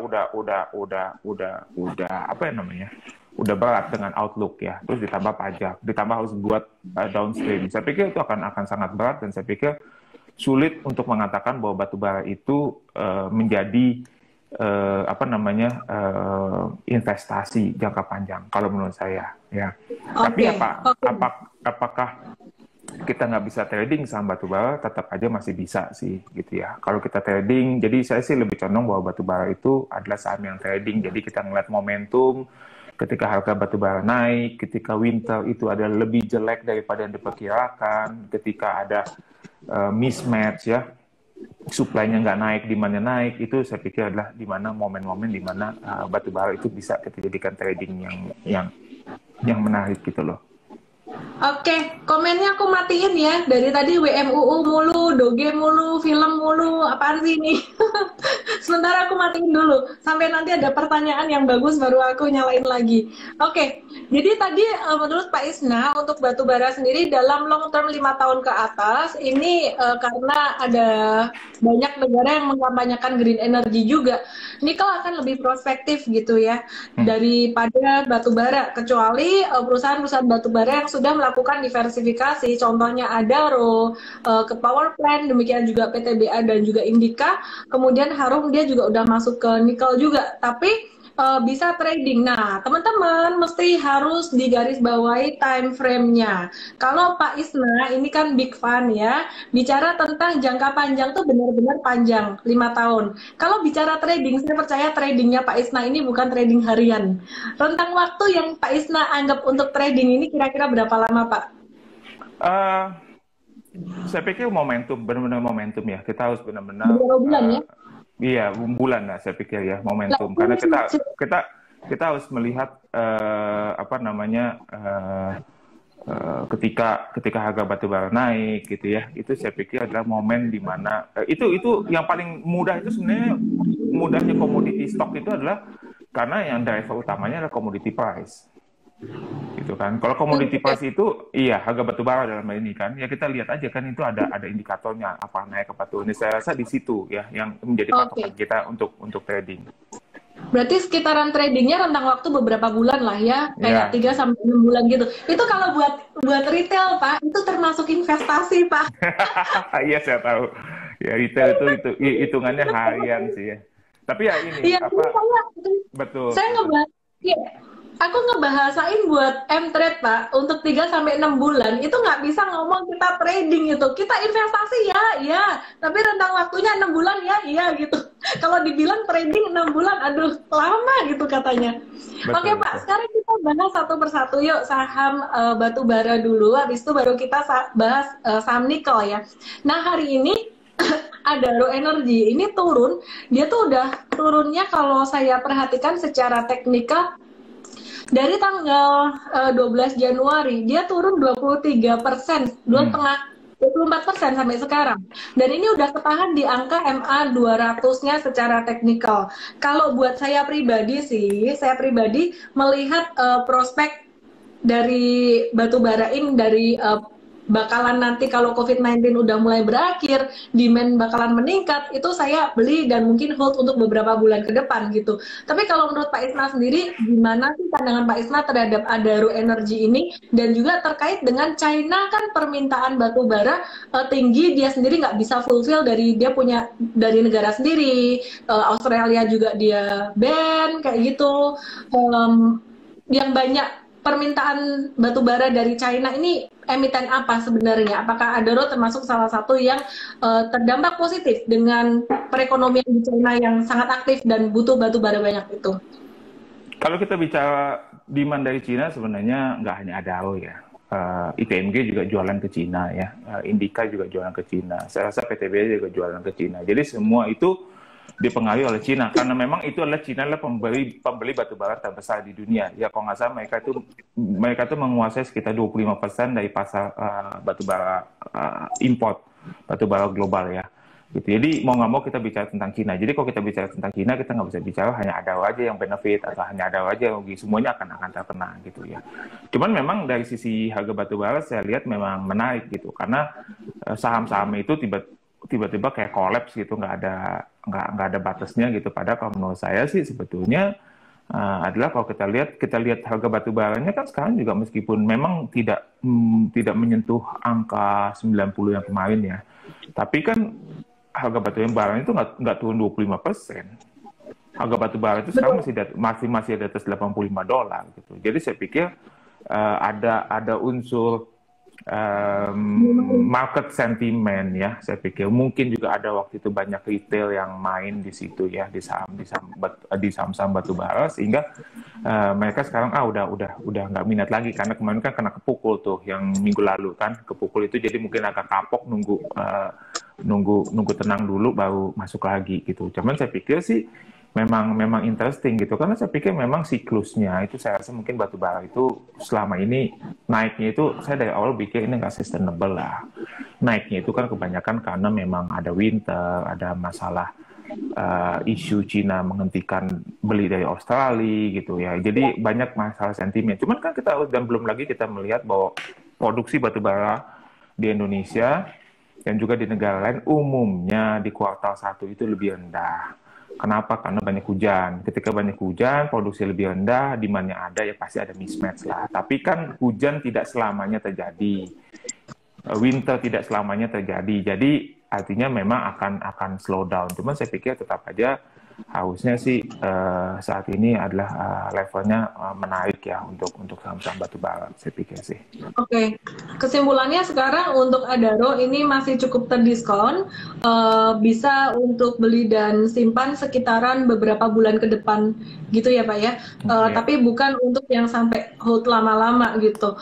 berat dengan outlook ya, terus ditambah pajak, ditambah harus buat downstream. Saya pikir itu akan sangat berat dan saya pikir sulit untuk mengatakan bahwa batubara itu menjadi investasi jangka panjang kalau menurut saya ya. Okay. Tapi apakah kita nggak bisa trading saham batubara? Tetap aja masih bisa sih gitu ya. Kalau kita trading, jadi saya sih lebih condong bahwa batubara itu adalah saham yang trading. Jadi kita ngeliat momentum ketika harga batubara naik, ketika winter itu adalah lebih jelek daripada yang diperkirakan, ketika ada mismatch ya supply-nya nggak naik, demand-nya naik, itu saya pikir adalah di mana momen-momen di mana batu bara itu bisa kita jadikan trading yang menarik gitu loh. Oke, komennya aku matiin ya. Dari tadi WMUU mulu, Doge mulu, film mulu, apaan sih ini? Sementara aku matiin dulu. Sampai nanti ada pertanyaan yang bagus baru aku nyalain lagi. Oke, jadi tadi menurut Pak Isna untuk batu bara sendiri dalam long term 5 tahun ke atas, ini karena ada banyak negara yang mengkampanyekan green energy juga, nikel akan lebih prospektif gitu ya daripada batu bara, kecuali perusahaan-perusahaan batu bara yang sudah melakukan diversifikasi, contohnya Adaro, ke power plant, demikian juga PTBA dan juga Indika, kemudian Harum dia juga udah masuk ke nikel juga, tapi bisa trading. Nah, teman-teman mesti harus digarisbawahi time frame-nya. Kalau Pak Isna ini kan big fan ya, bicara tentang jangka panjang tuh benar-benar panjang, 5 tahun. Kalau bicara trading, saya percaya tradingnya Pak Isna ini bukan trading harian. Rentang waktu yang Pak Isna anggap untuk trading ini kira-kira berapa lama, Pak? Saya pikir momentum, benar-benar momentum ya. Kita harus benar-benar Berapa bulan ya? Iya, bulan lah saya pikir ya, momentum. Karena kita harus melihat apa namanya ketika harga batu bara naik gitu ya, itu saya pikir adalah momen di mana itu yang paling mudah itu sebenarnya mudahnya komoditi stok itu adalah karena yang driver utamanya adalah commodity price. Gitu kan. Kalau commodity price itu iya harga batu bara dalam hal ini kan ya kita lihat aja kan itu ada indikatornya apa naik apa turun. Saya rasa di situ ya yang menjadi patokan kita untuk trading. Berarti sekitaran tradingnya rentang waktu beberapa bulan lah ya, kayak 3 sampai 6 bulan gitu. Itu kalau buat retail, Pak, itu termasuk investasi, Pak. Iya, saya tahu. Ya retail itu hitungannya harian sih ya. Tapi ya ini betul. Saya ngebahas aku ngebahasain buat M-Trade, Pak, untuk 3 sampai 6 bulan, itu nggak bisa ngomong kita trading gitu. Kita investasi ya, tapi rentang waktunya 6 bulan ya, gitu. Kalau dibilang trading 6 bulan, aduh, lama gitu katanya. Oke, Pak, sekarang kita bahas satu persatu yuk, saham batu bara dulu, habis itu baru kita bahas saham nikel ya. Nah, hari ini Adaro Energy ini turun, dia tuh udah turunnya kalau saya perhatikan secara teknikal dari tanggal 12 Januari dia turun 23%, 24% sampai sekarang. Dan ini udah ketahan di angka MA 200-nya secara teknikal. Kalau buat saya pribadi sih, saya pribadi melihat prospek dari batu bara ini dari bakalan nanti kalau COVID-19 udah mulai berakhir, demand bakalan meningkat, itu saya beli dan mungkin hold untuk beberapa bulan ke depan gitu. Tapi kalau menurut Pak Isna sendiri, gimana sih pandangan Pak Isna terhadap Adaro Energy ini? Dan juga terkait dengan China kan permintaan batu bara tinggi, dia sendiri nggak bisa fulfill dari dia punya dari negara sendiri, Australia juga dia ban kayak gitu, yang banyak permintaan batu bara dari China ini emiten apa sebenarnya? Apakah Adaro termasuk salah satu yang terdampak positif dengan perekonomian di China yang sangat aktif dan butuh batu bara banyak itu? Kalau kita bicara demand dari China sebenarnya nggak hanya Adaro ya. ITMG juga jualan ke China ya. Indika juga jualan ke China. Saya rasa PTB juga jualan ke China. Jadi semua itu dipengaruhi oleh Cina karena memang itu adalah Cina adalah pembeli batu bara terbesar di dunia ya. Kalau nggak salah mereka itu menguasai sekitar 25% dari pasar batu bara import batu bara global ya gitu. Jadi mau nggak mau kita bicara tentang Cina. Jadi kalau kita bicara tentang Cina kita nggak bisa bicara hanya Adaro aja yang benefit atau hanya Adaro aja yang rugi, semuanya akan terkena gitu ya. Cuman memang dari sisi harga batu bara saya lihat memang menarik gitu karena saham-saham itu tiba-tiba kayak kolaps gitu, nggak ada batasnya gitu. Padahal kalau menurut saya sih sebetulnya adalah kalau kita lihat harga batu baranya kan sekarang juga meskipun memang tidak menyentuh angka 90 yang kemarin ya, tapi kan harga batu bara itu nggak turun 25%. Harga batu bara itu sekarang masih di atas $85 gitu. Jadi saya pikir ada unsur market sentiment ya, saya pikir mungkin juga ada waktu itu banyak retail yang main di situ ya di saham batu bara sehingga mereka sekarang udah nggak minat lagi karena kemarin kan kena kepukul tuh yang minggu lalu kan kepukul itu, jadi mungkin agak kapok nunggu nunggu tenang dulu baru masuk lagi gitu. Cuman saya pikir sih memang interesting gitu, karena saya pikir memang siklusnya itu saya rasa mungkin batu bara itu selama ini naiknya itu saya dari awal pikir ini nggak sustainable lah. Naiknya itu kan kebanyakan karena memang ada winter, ada masalah isu Cina menghentikan beli dari Australia gitu ya. Jadi banyak masalah sentimen. Cuman kan kita dan belum lagi kita melihat bahwa produksi batu bara di Indonesia dan juga di negara lain umumnya di kuartal 1 itu lebih rendah. Kenapa? Karena banyak hujan. Ketika banyak hujan, produksi lebih rendah, demand-nya ada, ya pasti ada mismatch lah. Tapi kan hujan tidak selamanya terjadi. Winter tidak selamanya terjadi. Jadi artinya memang akan slow down. Cuman saya pikir tetap aja harusnya sih saat ini adalah levelnya menarik ya untuk saham-saham batu bara, saya pikir sih. Oke, kesimpulannya sekarang untuk Adaro ini masih cukup terdiskon, bisa untuk beli dan simpan sekitaran beberapa bulan ke depan gitu ya Pak ya, tapi bukan untuk yang sampai hold lama-lama gitu.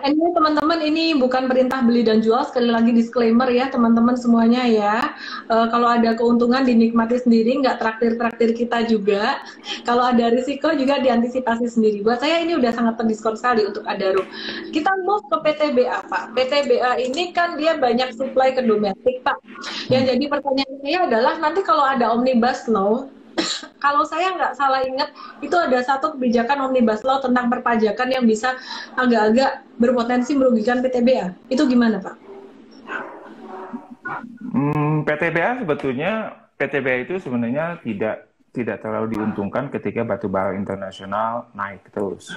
Anyway teman-teman, ini bukan perintah beli dan jual, sekali lagi disclaimer ya teman-teman semuanya ya. Kalau ada keuntungan dinikmati sendiri, nggak traktir-traktir kita juga. Kalau ada risiko juga diantisipasi sendiri. Buat saya ini udah sangat terdiskon sekali untuk Adaro. Kita move ke PTBA Pak. PTBA ini kan dia banyak supply ke domestik Pak. Yang jadi pertanyaan saya adalah nanti kalau ada Omnibus Law, kalau saya nggak salah ingat, itu ada satu kebijakan Omnibus Law tentang perpajakan yang bisa agak-agak berpotensi merugikan PTBA. Itu gimana Pak? PTBA itu sebenarnya tidak terlalu diuntungkan ketika batu bara internasional naik terus.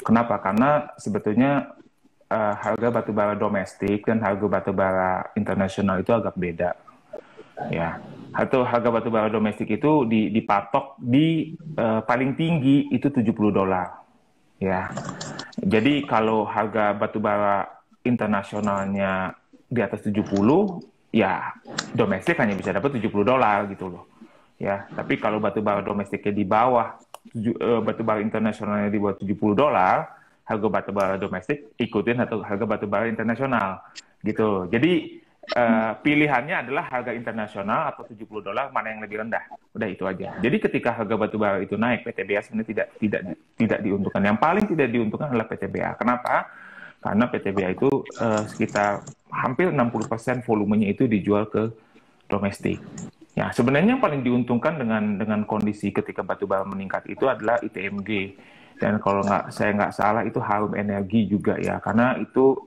Kenapa? Karena sebetulnya harga batu bara domestik dan harga batu bara internasional itu agak beda. Ya, atau harga batu bara domestik itu dipatok di paling tinggi itu $70. Ya, jadi kalau harga batu bara internasionalnya di atas 70, ya domestik hanya bisa dapat $70 gitu loh. Ya, tapi kalau batu bara domestiknya di bawah, batu bara internasionalnya di bawah $70, harga batu bara domestik ikutin atau harga batu bara internasional gitu. Jadi pilihannya adalah harga internasional atau $70, mana yang lebih rendah. Udah itu aja. Jadi ketika harga batu bara itu naik, PTBA sebenarnya tidak diuntungkan. Yang paling tidak diuntungkan adalah PTBA. Kenapa? Karena PTBA itu sekitar hampir 60% volumenya itu dijual ke domestik. Ya, sebenarnya yang paling diuntungkan dengan kondisi ketika batu bara meningkat itu adalah ITMG. Dan kalau saya nggak salah itu Harum Energi juga ya, karena itu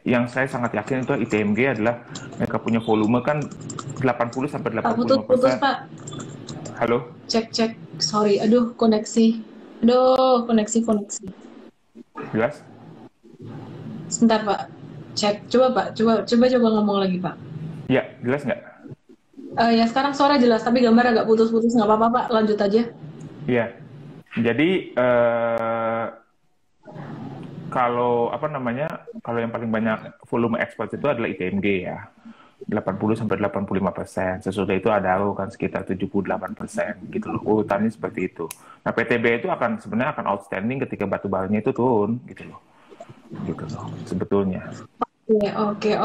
yang saya sangat yakin itu ITMG adalah mereka punya volume kan 80-85%. Putus Pak. Halo? Cek. Sorry, aduh koneksi. Koneksi. Jelas? Sebentar Pak. Cek. Coba Pak. Coba ngomong lagi Pak. Ya, jelas nggak? Ya sekarang suara jelas, tapi gambar agak putus-putus. Nggak apa-apa Pak, lanjut aja. Iya. Jadi kalau kalau yang paling banyak volume ekspor itu adalah ITMG ya, 80-85%. Sesudah itu Adaro kan sekitar 78% gitu loh. Urutannya seperti itu. Nah PTB itu sebenarnya akan outstanding ketika batu baranya itu turun gitu loh sebetulnya. Oke.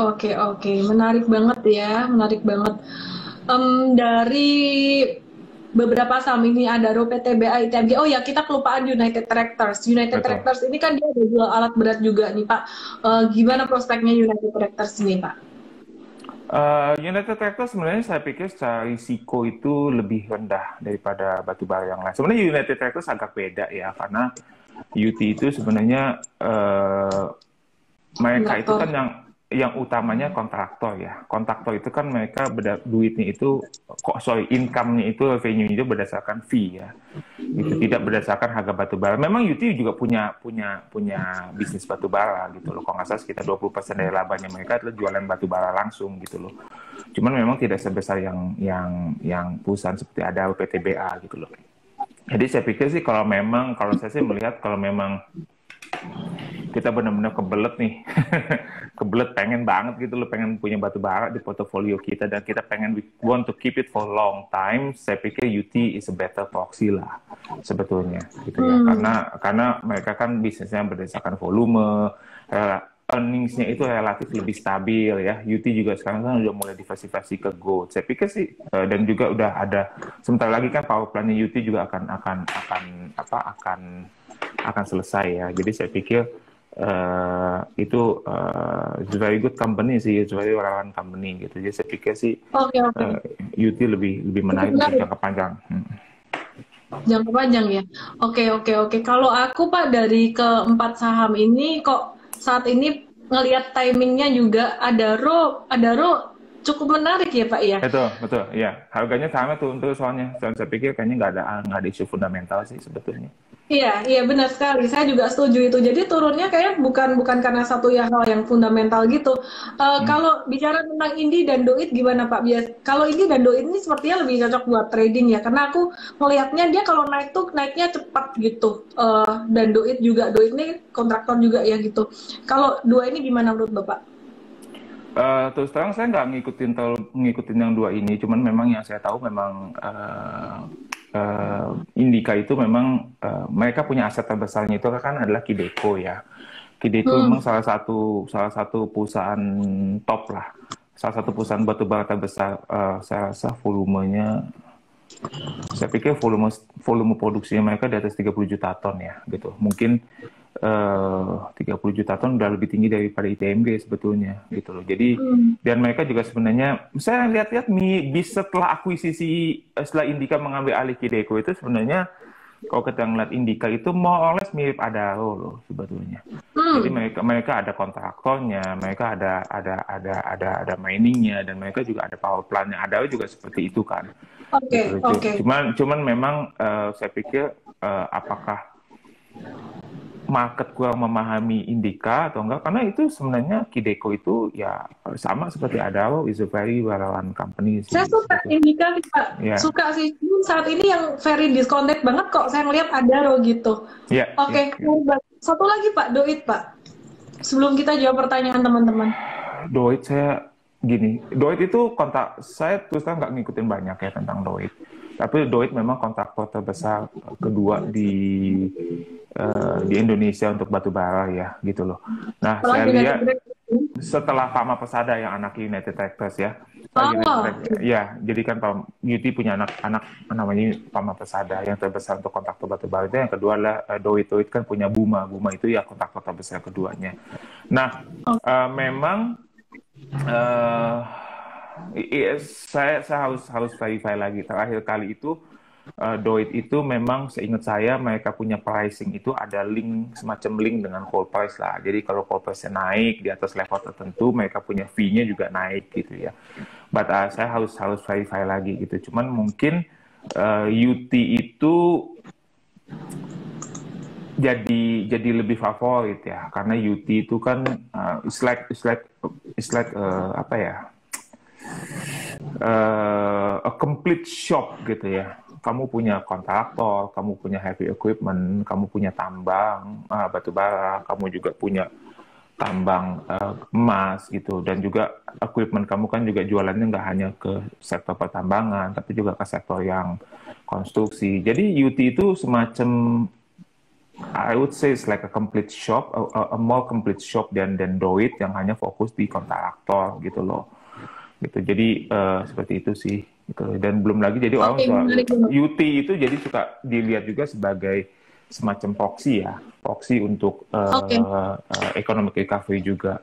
Menarik banget ya, dari beberapa saham ini Adaro, PTBA, ITMG. Oh ya, kita kelupaan United Tractors. Tractors ini kan dia ada jual alat berat juga nih Pak. Gimana prospeknya United Tractors ini Pak? United Tractors sebenarnya saya pikir secara risiko itu lebih rendah daripada batu bara yang lain. Sebenarnya United Tractors agak beda ya, karena UT itu sebenarnya mereka itu kan yang utamanya kontraktor ya. Kontraktor itu kan mereka duitnya itu, income-nya itu, revenue-nya itu berdasarkan fee ya. Itu tidak berdasarkan harga batu bara. Memang UT juga punya bisnis batu bara gitu loh. Kalau nggak salah sekitar 20% dari labanya mereka adalah jualan batu bara langsung gitu loh. Cuman memang tidak sebesar yang perusahaan seperti Adaro, PTBA gitu loh. Jadi saya pikir sih kalau saya sih melihat kalau memang kita benar-benar kebelet nih, kebelet pengen banget gitu loh, pengen punya batu bara di portofolio kita dan kita we want to keep it for long time, saya pikir UT is a better proxy lah sebetulnya gitu ya, karena mereka kan bisnisnya berdasarkan volume, earnings-nya itu relatif lebih stabil ya. UT juga sekarang kan udah mulai diversifikasi ke gold. Saya pikir sih dan juga udah ada sebentar lagi kan power plant-nya UT juga akan selesai ya. Jadi saya pikir itu it's very good company sih, it's very relevant company gitu. Jadi saya pikir sih UT lebih menarik untuk jangka panjang. Jangka panjang ya. Oke. Kalau aku Pak dari keempat saham ini kok saat ini ngelihat timingnya juga ada RO cukup menarik ya Pak ya. Betul ya. Harganya sama turun terus soalnya. Saya pikir kayaknya nggak ada isu fundamental sih sebetulnya. Iya benar sekali. Saya juga setuju itu. Jadi turunnya kayak bukan karena satu hal yang fundamental gitu. Kalau bicara tentang Indi dan Doit gimana Pak? Kalau Indi dan Doit ini sepertinya lebih cocok buat trading ya. Karena aku melihatnya dia kalau naik tuh naiknya cepat gitu. Dan Doit ini kontraktor juga ya gitu. Kalau dua ini gimana menurut Bapak? Terus terang saya nggak ngikutin yang dua ini. Cuman memang yang saya tahu memang Indika itu memang mereka punya aset terbesarnya itu kan adalah Kideko ya. Kideko memang salah satu perusahaan top lah, salah satu perusahaan batubara terbesar. Saya rasa volumenya, saya pikir volume produksinya mereka di atas 30 juta ton ya, gitu. Mungkin 30 juta ton udah lebih tinggi daripada ITMG sebetulnya gitu loh. Jadi dan mereka juga sebenarnya saya lihat-lihat setelah akuisisi setelah Indika mengambil alih Kideko itu sebenarnya kalau kita ngeliat Indika itu more or less mirip Adaro loh sebetulnya. Jadi mereka ada kontraktornya, mereka ada miningnya dan mereka juga ada power plant-nya. Adaro juga seperti itu kan. Oke. Cuman memang saya pikir apakah market kurang memahami Indika atau enggak, karena itu sebenarnya Kideko itu ya sama seperti Adaro, is a very well-run company. Saya suka Indika nih Pak, suka sih. Saat ini yang very discounted banget kok, saya ngeliat Adaro gitu. Oke. Satu lagi Pak, Doit Pak. Sebelum kita jawab pertanyaan teman-teman. Doit Doit itu saya terus terang nggak ngikutin banyak ya tentang Doit. Tapi Doit memang kontraktor terbesar kedua di Indonesia untuk batu bara ya gitu loh. Nah saya lihat setelah Pama Persada yang anak United Tractors ya, jadi kan UT punya anak namanya Pama Persada yang terbesar untuk kontraktor batu bara itu. Yang kedua adalah Doit kan punya Buma itu ya kontraktor terbesar keduanya. Nah memang saya harus verify lagi terakhir kali itu. Doit itu memang seingat saya mereka punya pricing itu ada semacam link dengan coal price lah. Jadi kalau coal price-nya naik di atas level tertentu mereka punya fee-nya juga naik gitu ya. But saya harus verify lagi gitu. Cuman mungkin UT itu jadi lebih favorit ya karena UT itu kan it's like apa ya? A complete shop gitu ya. Kamu punya kontraktor, kamu punya heavy equipment, kamu punya tambang batu bara, kamu juga punya tambang emas gitu, dan juga equipment kamu kan juga jualannya nggak hanya ke sektor pertambangan, tapi juga ke sektor yang konstruksi. Jadi UT itu semacam I would say it's like a complete shop, a more complete shop than Doit yang hanya fokus di kontraktor gitu loh. Gitu. Jadi seperti itu sih. Gitu. Dan belum lagi jadi orang UT itu jadi suka dilihat juga sebagai semacam proxy untuk economic recovery juga.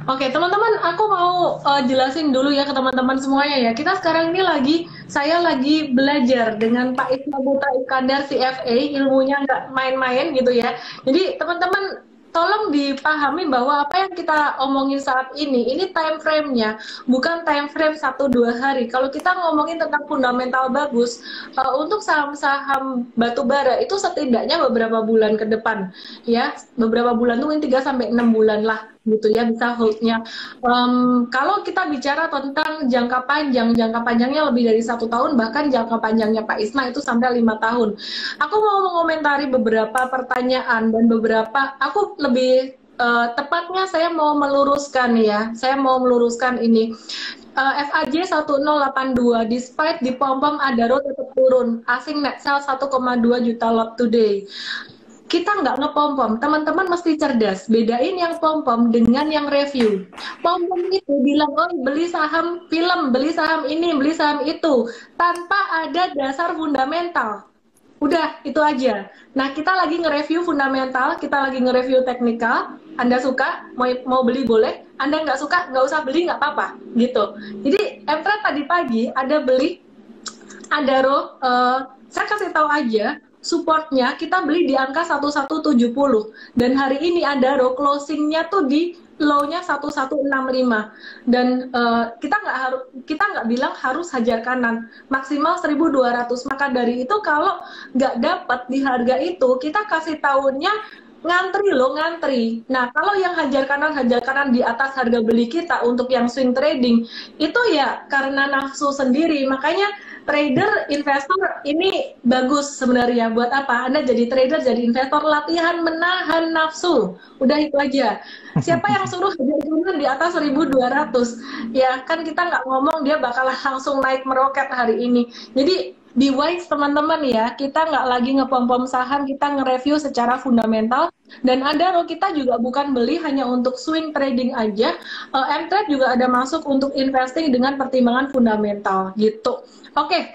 Oke, teman-teman, aku mau jelasin dulu ya ke teman-teman semuanya ya. Kita sekarang ini saya lagi belajar dengan Pak Isma Putra Iskandar CFA, ilmunya nggak main-main gitu ya. Jadi teman-teman tolong dipahami bahwa apa yang kita omongin saat ini time frame-nya bukan time frame 1-2 hari. Kalau kita ngomongin tentang fundamental bagus, untuk saham-saham batu bara itu setidaknya beberapa bulan ke depan ya, beberapa bulan tuh 3-6 bulan lah gitu ya bisa hold-nya. Kalau kita bicara tentang jangka panjangnya lebih dari 1 tahun, bahkan jangka panjangnya Pak Isma itu sampai 5 tahun. Aku mau mengomentari beberapa pertanyaan dan aku lebih tepatnya saya mau meluruskan ya. Saya mau meluruskan ini. FAJ 1082 despite di pom-pom Adaro tetap turun. Asing net sell 1,2 juta lot today. kita nggak ngepom-pom. Teman-teman mesti cerdas. Bedain yang pom-pom dengan yang review. Pom-pom itu bilang, oh beli saham film, beli saham ini, beli saham itu. Tanpa ada dasar fundamental. Udah, itu aja. Nah, kita lagi nge-review fundamental, kita lagi nge-review teknikal. Anda suka, mau beli boleh. Anda nggak suka, nggak usah beli, nggak apa-apa. Gitu. Jadi, Mtrade tadi pagi ada beli, ada saya kasih tahu aja, supportnya kita beli di angka 1170 dan hari ini ada closingnya tuh di low-nya 1165 dan kita nggak bilang harus hajar kanan, maksimal 1200. Maka dari itu kalau nggak dapat di harga itu kita kasih tahunnya ngantri loh, ngantri. Nah, kalau yang hajar kanan di atas harga beli kita untuk yang swing trading itu ya karena nafsu sendiri. Makanya trader, investor ini bagus sebenarnya. Buat apa? Anda jadi trader, jadi investor, latihan menahan nafsu. Udah itu aja. Siapa yang suruh hajar kanan di atas 1200? Ya kan kita nggak ngomong dia bakal langsung naik meroket hari ini. Jadi be wise teman-teman ya, kita nggak lagi ngepom-pom saham, kita nge-review secara fundamental. Dan ada kita juga bukan beli hanya untuk swing trading aja, Mtrade juga ada masuk untuk investing dengan pertimbangan fundamental gitu. Oke,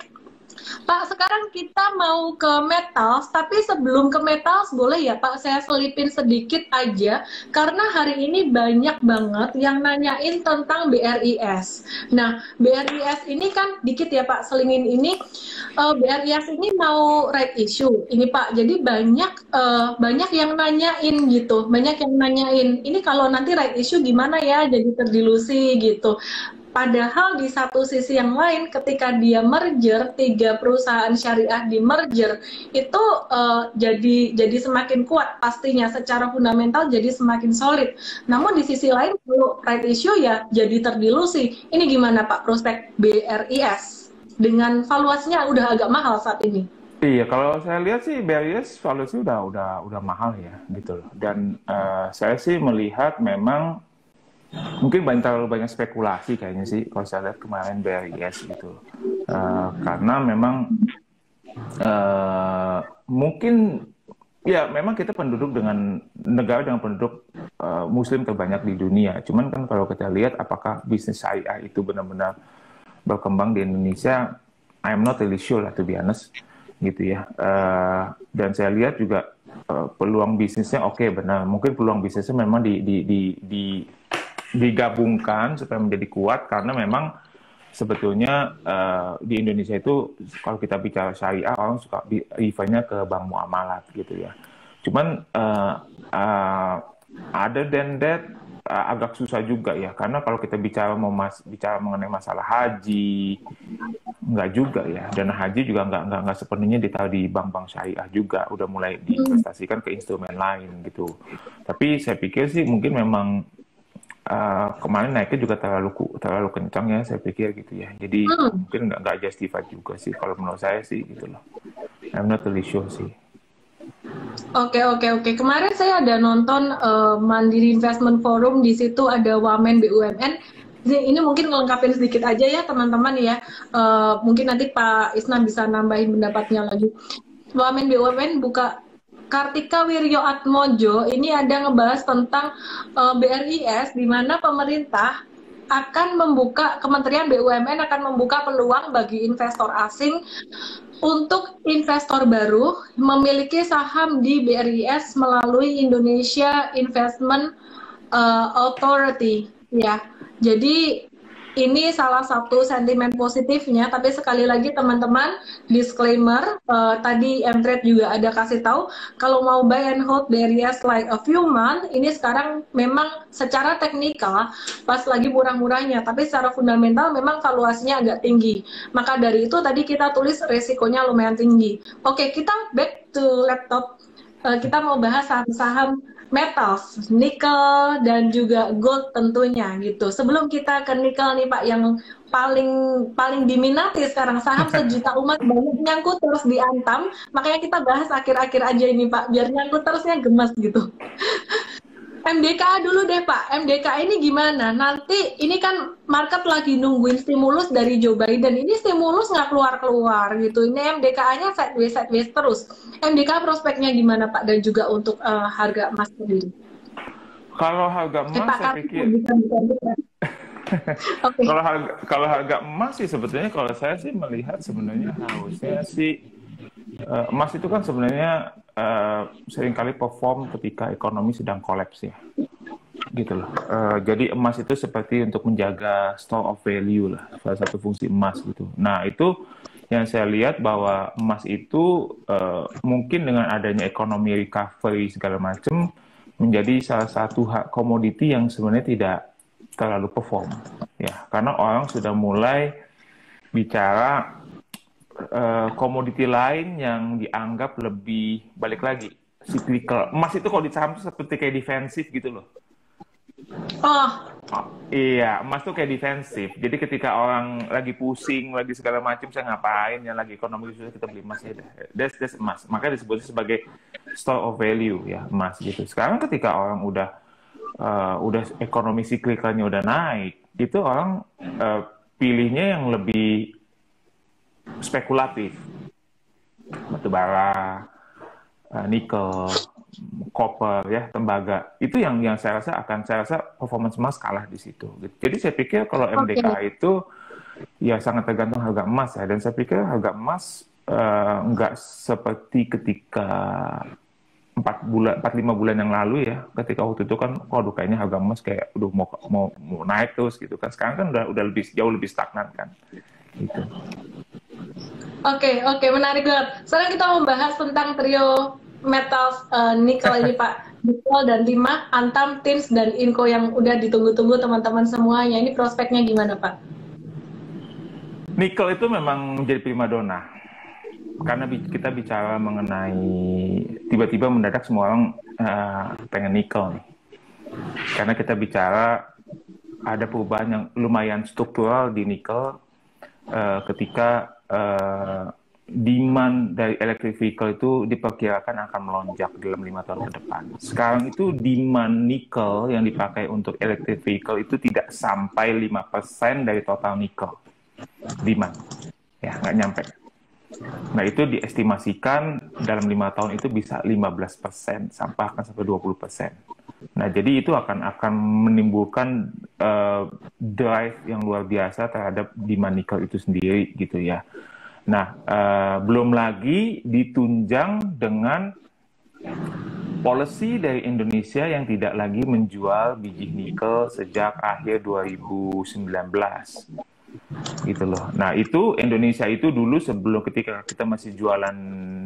Pak, sekarang kita mau ke metals, tapi sebelum ke metals boleh ya Pak saya selipin sedikit aja, karena hari ini banyak banget yang nanyain tentang BRIS. Nah, BRIS ini kan dikit ya Pak, selingin ini, BRIS ini mau right issue, ini Pak, jadi banyak yang nanyain gitu, banyak yang nanyain, ini kalau nanti right issue gimana ya, jadi terdilusi gitu. Padahal di satu sisi yang lain, ketika dia merger, 3 perusahaan syariah di merger, itu jadi semakin kuat pastinya, secara fundamental jadi semakin solid. Namun di sisi lain, kalau right issue ya jadi terdilusi. Ini gimana Pak prospek BRIS? Dengan valuasinya udah agak mahal saat ini. Iya, kalau saya lihat sih BRIS valuasi udah mahal ya, gitu loh. Dan saya sih melihat memang mungkin terlalu banyak spekulasi kayaknya sih kalau saya lihat kemarin BRIS gitu, karena memang mungkin ya memang kita penduduk dengan negara dengan penduduk Muslim terbanyak di dunia. Cuman kan kalau kita lihat apakah bisnis syariah itu benar-benar berkembang di Indonesia, I'm not really sure lah to be honest gitu ya. Dan saya lihat juga peluang bisnisnya oke, benar. Mungkin peluang bisnisnya memang digabungkan supaya menjadi kuat, karena memang sebetulnya di Indonesia itu kalau kita bicara syariah orang suka refernya ke bank muamalat gitu ya. Cuman other than that agak susah juga ya, karena kalau kita bicara mengenai masalah haji, nggak juga ya, dana haji juga nggak sepenuhnya ditaruh di bank-bank syariah juga, udah mulai diinvestasikan ke instrumen lain gitu. Tapi saya pikir sih mungkin memang kemarin naiknya juga terlalu kencang ya, saya pikir gitu ya. Jadi mungkin nggak justified juga sih kalau menurut saya sih gitu loh. I'm not really sure sih. Oke. Kemarin saya ada nonton Mandiri Investment Forum, di situ ada Wamen BUMN. Ini mungkin ngelengkapin sedikit aja ya teman-teman ya. Mungkin nanti Pak Isna bisa nambahin pendapatnya lagi. Wamen BUMN buka Kartika Wirjo Atmojo ini ada ngebahas tentang BRIS, di mana pemerintah akan membuka, Kementerian BUMN akan membuka peluang bagi investor asing untuk investor baru memiliki saham di BRIS melalui Indonesia Investment Authority ya. Jadi ini salah satu sentimen positifnya, tapi sekali lagi teman-teman, disclaimer, tadi Mtrade juga ada kasih tahu, kalau mau buy and hold BRIS like a few months, ini sekarang memang secara teknikal pas lagi murah-murahnya, tapi secara fundamental memang valuasinya agak tinggi. Maka dari itu tadi kita tulis resikonya lumayan tinggi. Oke, kita back to laptop. Kita mau bahas saham-saham metals, nikel dan juga gold tentunya gitu. Sebelum kita ke nikel nih Pak, yang paling diminati sekarang, saham sejuta umat banyak nyangkut terus diantam, makanya kita bahas akhir-akhir aja ini Pak, biar nyangkut terusnya gemas gitu. MDK dulu deh Pak. MDK ini gimana? Nanti ini kan market lagi nungguin stimulus dari Joe Biden. Ini stimulus nggak keluar-keluar gitu. Ini MDK-nya sideways terus. MDK prospeknya gimana Pak? Dan juga untuk harga emas sendiri. Kalau harga emas, saya pikir Okay. Kalau harga emas sih sebetulnya kalau saya sih melihat sebenarnya harusnya sih emas itu kan sebenarnya seringkali perform ketika ekonomi sedang kolaps ya, gitu loh. Jadi emas itu seperti untuk menjaga store of value lah, salah satu fungsi emas gitu. Nah itu yang saya lihat bahwa emas itu mungkin dengan adanya ekonomi recovery segala macam menjadi salah satu komoditi yang sebenarnya tidak terlalu perform ya, karena orang sudah mulai bicara komoditi lain yang dianggap lebih balik lagi cyclical. Emas itu kalau di saham seperti kayak defensif gitu loh. Iya, emas tuh kayak defensif. Jadi ketika orang lagi pusing, lagi segala macam, saya ngapain, yang lagi ekonomi susah kita beli emas ya. That's emas. Makanya disebutnya sebagai store of value ya, emas gitu. Sekarang ketika orang udah ekonomi siklikalnya udah naik, itu orang pilihnya yang lebih spekulatif, batubara, nikel, copper ya, tembaga. Itu yang saya rasa performance emas kalah di situ. Jadi saya pikir kalau MDK itu ya sangat tergantung harga emas ya, dan saya pikir harga emas nggak seperti ketika 4-5 bulan yang lalu ya, ketika waktu itu kan waduh kayaknya harga emas kayak udah mau naik terus gitu kan. Sekarang kan udah jauh lebih stagnan kan gitu. Oke, menarik banget. Sekarang kita membahas tentang trio metals nikel ini Pak. Nikel dan timah, Antam, Tins, dan Inco yang udah ditunggu-tunggu teman-teman semuanya. Ini prospeknya gimana Pak? Nikel itu memang menjadi primadona. Karena kita bicara mengenai tiba-tiba mendadak semua orang pengen nikel nih. Karena kita bicara ada perubahan yang lumayan struktural di nikel ketika demand dari electric vehicle itu diperkirakan akan melonjak dalam 5 tahun ke depan. Sekarang itu demand nikel yang dipakai untuk electric vehicle itu tidak sampai 5% dari total nikel demand. Ya, nggak nyampe. Nah, itu diestimasikan dalam 5 tahun itu bisa 15%, sampai 20%. Nah, jadi itu akan menimbulkan drive yang luar biasa terhadap demand nikel itu sendiri, gitu ya. Nah, belum lagi ditunjang dengan policy dari Indonesia yang tidak lagi menjual biji nikel sejak akhir 2019. Gitu loh. Nah, itu Indonesia itu dulu sebelum ketika kita masih jualan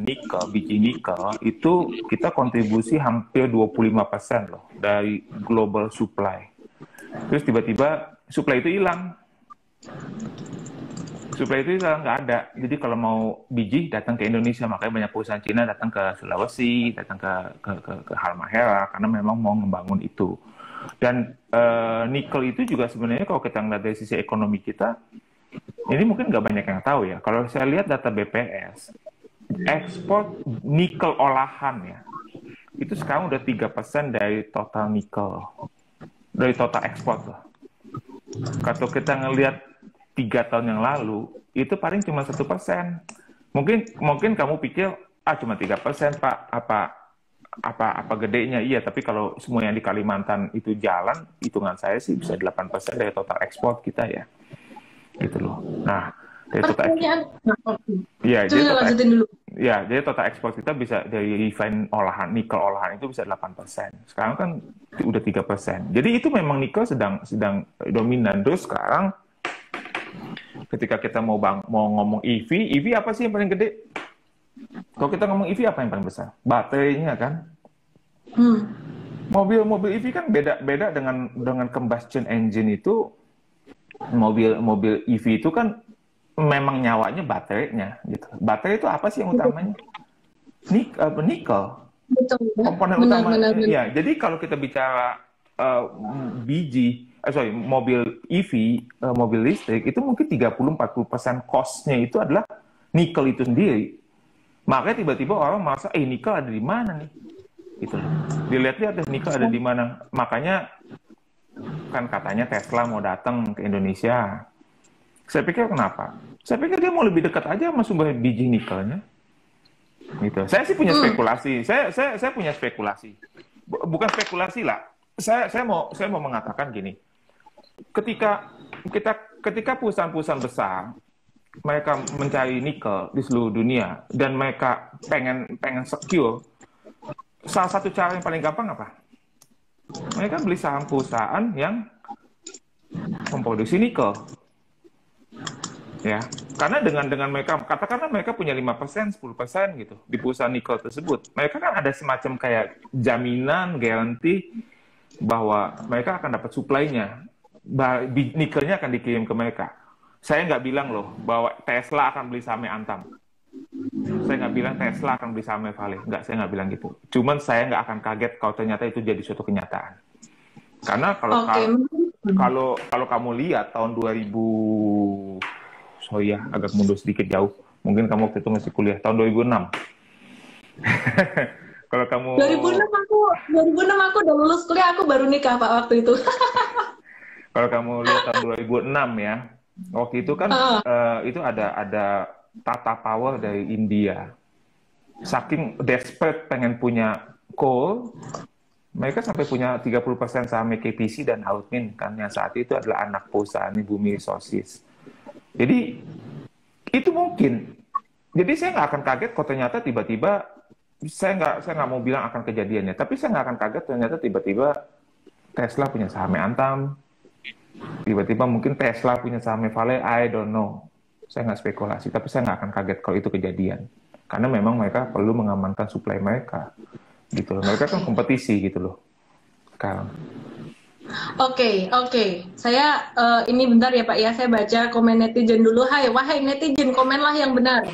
nikel, biji nikel, itu kita kontribusi hampir 25% loh dari global supply. Terus tiba-tiba supply itu hilang. Supply itu hilang, nggak ada. Jadi kalau mau biji datang ke Indonesia, makanya banyak perusahaan Cina datang ke Sulawesi, datang ke Halmahera, karena memang mau membangun itu. Dan nikel itu juga sebenarnya kalau kita ngeliat dari sisi ekonomi kita, ini mungkin nggak banyak yang tahu ya. Kalau saya lihat data BPS, ekspor nikel olahan ya, itu sekarang udah 3% dari total nikel, dari total ekspor loh. Kalau kita ngelihat 3 tahun yang lalu, itu paling cuma 1%. Mungkin kamu pikir, cuma 3% Pak, apa gedenya? Iya, tapi kalau semua yang di Kalimantan itu jalan, hitungan saya sih bisa 8% dari total ekspor kita ya. Gitu loh. Nah, dari total jadi total ekspor kita bisa dari refine olahan, nikel olahan itu bisa 8%. Sekarang kan udah 3%. Jadi itu memang nikel sedang dominan. Terus sekarang ketika kita mau ngomong EV apa sih yang paling gede? Kalau kita ngomong EV apa yang paling besar? Baterainya kan. Mobil EV kan beda dengan combustion engine itu. Mobil EV itu kan memang nyawanya baterainya gitu. Baterai itu apa sih yang utamanya? Nikel. Komponen utamanya. Ya, jadi kalau kita bicara mobil EV, mobil listrik itu mungkin 30-40% cost-nya itu adalah nikel itu sendiri. Makanya tiba-tiba orang merasa, nikel ada di mana nih? Gitu. Dilihat-lihat deh nikel ada di mana. Makanya kan katanya Tesla mau datang ke Indonesia. Saya pikir kenapa? Saya pikir dia mau lebih dekat aja sama sumber biji nikelnya. Gitu. Saya sih punya spekulasi. Saya punya spekulasi. Bukan spekulasi lah. Saya mau mengatakan gini. Ketika perusahaan-perusahaan besar mereka mencari nikel di seluruh dunia dan mereka pengen secure, salah satu cara yang paling gampang apa? Mereka beli saham perusahaan yang memproduksi nikel. Ya, karena dengan mereka katakanlah mereka punya 5%, 10% gitu di perusahaan nikel tersebut. Mereka kan ada semacam kayak jaminan, garansi bahwa mereka akan dapat suplainya. Nikelnya akan dikirim ke mereka. Saya nggak bilang loh bahwa Tesla akan beli sahamnya Antam. Saya nggak bilang Tesla akan beli sahamnya Vale. Nggak, saya nggak biang gitu. Cuman saya nggak akan kaget kalau ternyata itu jadi suatu kenyataan. Karena kalau kamu lihat tahun 2000, sorry ya, agak mundur sedikit jauh. Mungkin kamu waktu itu masih kuliah tahun 2006. Kalau kamu 2006 aku udah lulus kuliah, aku baru nikah Pak waktu itu. Kalau kamu lihat tahun 2006 ya, waktu itu kan itu ada Tata Power dari India. Saking desperate pengen punya coal, mereka sampai punya 30% saham KPC dan Altmin kan, yang saat itu adalah anak perusahaan Bumi Resources. Jadi itu mungkin. Jadi saya nggak akan kaget kalau ternyata tiba-tiba saya nggak mau bilang akan kejadiannya, tapi saya nggak akan kaget ternyata tiba-tiba Tesla punya sahamnya Antam, tiba-tiba mungkin Tesla punya sahamnya Vale, I don't know. Saya nggak spekulasi, tapi saya nggak akan kaget kalau itu kejadian. Karena memang mereka perlu mengamankan suplai mereka. Gitu loh. Mereka kan kompetisi gitu loh. Sekarang. Oke. Saya ini bentar ya Pak ya, saya baca komen netizen dulu. Wahai netizen, komenlah yang benar.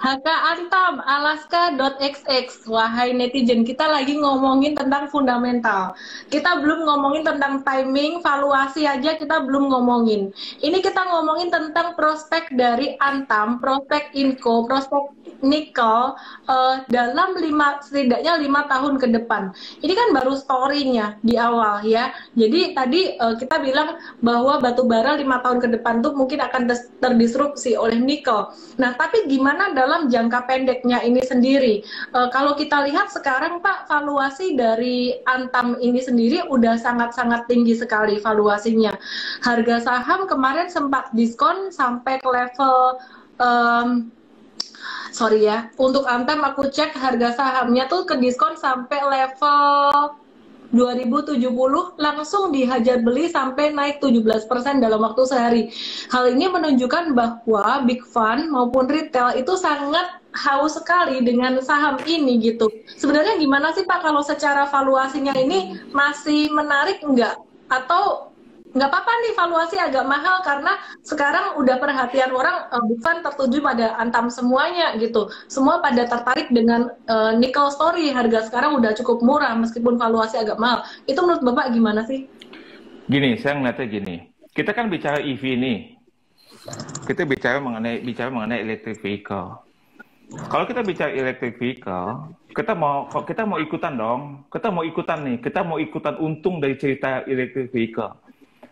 HK Antam, Alaska.xx. Wahai netizen, kita lagi ngomongin tentang fundamental. Kita belum ngomongin tentang timing, valuasi aja kita belum ngomongin. Ini kita ngomongin tentang prospek dari Antam, prospek Inco, prospek nikel dalam setidaknya 5 tahun ke depan. Ini kan baru story-nya di awal ya. Jadi tadi kita bilang bahwa batu bara 5 tahun ke depan tuh mungkin akan terdisrupsi oleh nikel. Nah, tapi gimana dalam jangka pendeknya ini sendiri? Kalau kita lihat sekarang Pak, valuasi dari Antam ini sendiri udah sangat-sangat tinggi sekali valuasinya. Harga saham kemarin sempat diskon sampai ke level sorry ya, untuk Antam aku cek harga sahamnya tuh ke diskon sampai level 2070, langsung dihajar beli sampai naik 17% dalam waktu sehari. Hal ini menunjukkan bahwa big fund maupun retail itu sangat haus sekali dengan saham ini gitu. Sebenarnya gimana sih Pak kalau secara valuasinya ini masih menarik enggak? Atau nggak apa-apa nih valuasi agak mahal karena sekarang udah perhatian orang bukan tertuju pada Antam semuanya gitu. Semua pada tertarik dengan nickel story, harga sekarang udah cukup murah meskipun valuasi agak mahal. Itu menurut Bapak gimana sih? Gini, saya ngeliatnya gini. Kita kan bicara EV nih. Kita bicara mengenai electric vehicle. Kalau kita bicara electric vehicle, kita mau ikutan dong. Kita mau ikutan untung dari cerita electric vehicle.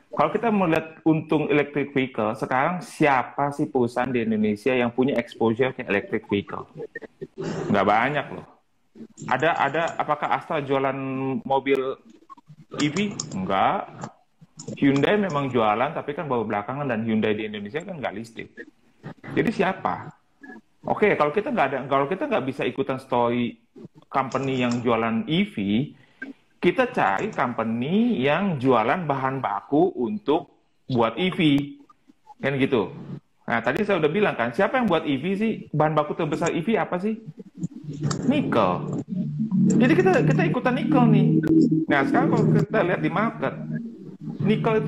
Kalau kita melihat untung electric vehicle, sekarang siapa sih perusahaan di Indonesia yang punya exposure ke electric vehicle? Nggak banyak loh. Apakah Astra jualan mobil EV? Enggak. Hyundai memang jualan, tapi kan baru belakangan, dan Hyundai di Indonesia kan nggak listrik. Jadi siapa? Oke, kalau kita nggak bisa ikutan story company yang jualan EV, kita cari company yang jualan bahan baku untuk buat EV, kan gitu. Nah, tadi saya udah bilang kan, siapa yang buat EV sih? Bahan baku terbesar EV apa sih? Nikel. Jadi kita ikutan nikel nih. Nah, sekarang kalau kita lihat di market, nikel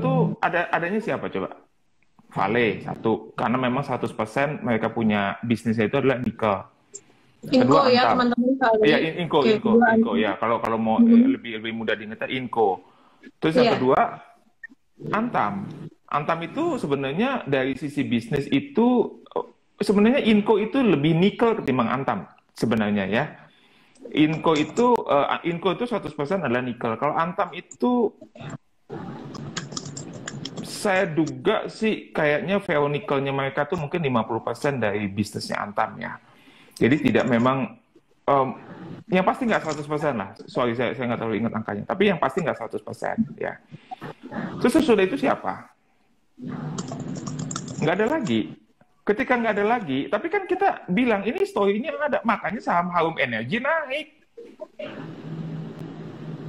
itu adanya siapa coba? Vale satu, karena memang 100% mereka punya bisnisnya itu adalah nikel. Inco ya teman-teman. Iya, Inco ya. Kalau mau lebih mudah diingat, Inco. Terus yang kedua, Antam. Antam itu sebenarnya dari sisi bisnis itu sebenarnya Inco itu lebih nikel ketimbang Antam sebenarnya ya. Inco itu 100% adalah nikel. Kalau Antam itu saya duga sih kayaknya VO nikelnya mereka tuh mungkin 50% dari bisnisnya Antam ya. Jadi tidak memang yang pasti nggak 100% lah. Sorry, saya nggak terlalu ingat angkanya. Tapi yang pasti nggak 100% ya. Terus sudah itu siapa? Nggak ada lagi. Ketika nggak ada lagi, tapi kan kita bilang ini story-nya ada, makanya saham Harum Energy naik.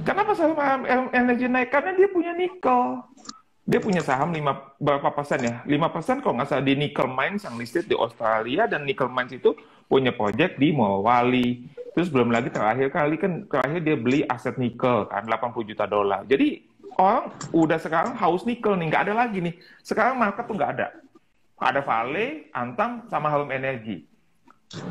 Kenapa saham Harum Energy naik? Karena dia punya nikel. Dia punya saham berapa persen ya? 5% kalau nggak salah di Nickel Mines yang listed di Australia, dan Nickel Mines itu punya project di Morowali. Terus belum lagi terakhir dia beli aset nikel kan $80 juta. Jadi orang udah sekarang haus nikel nih, nggak ada lagi nih. Sekarang market tuh nggak ada. Ada Vale, Antam, sama Harum Energy.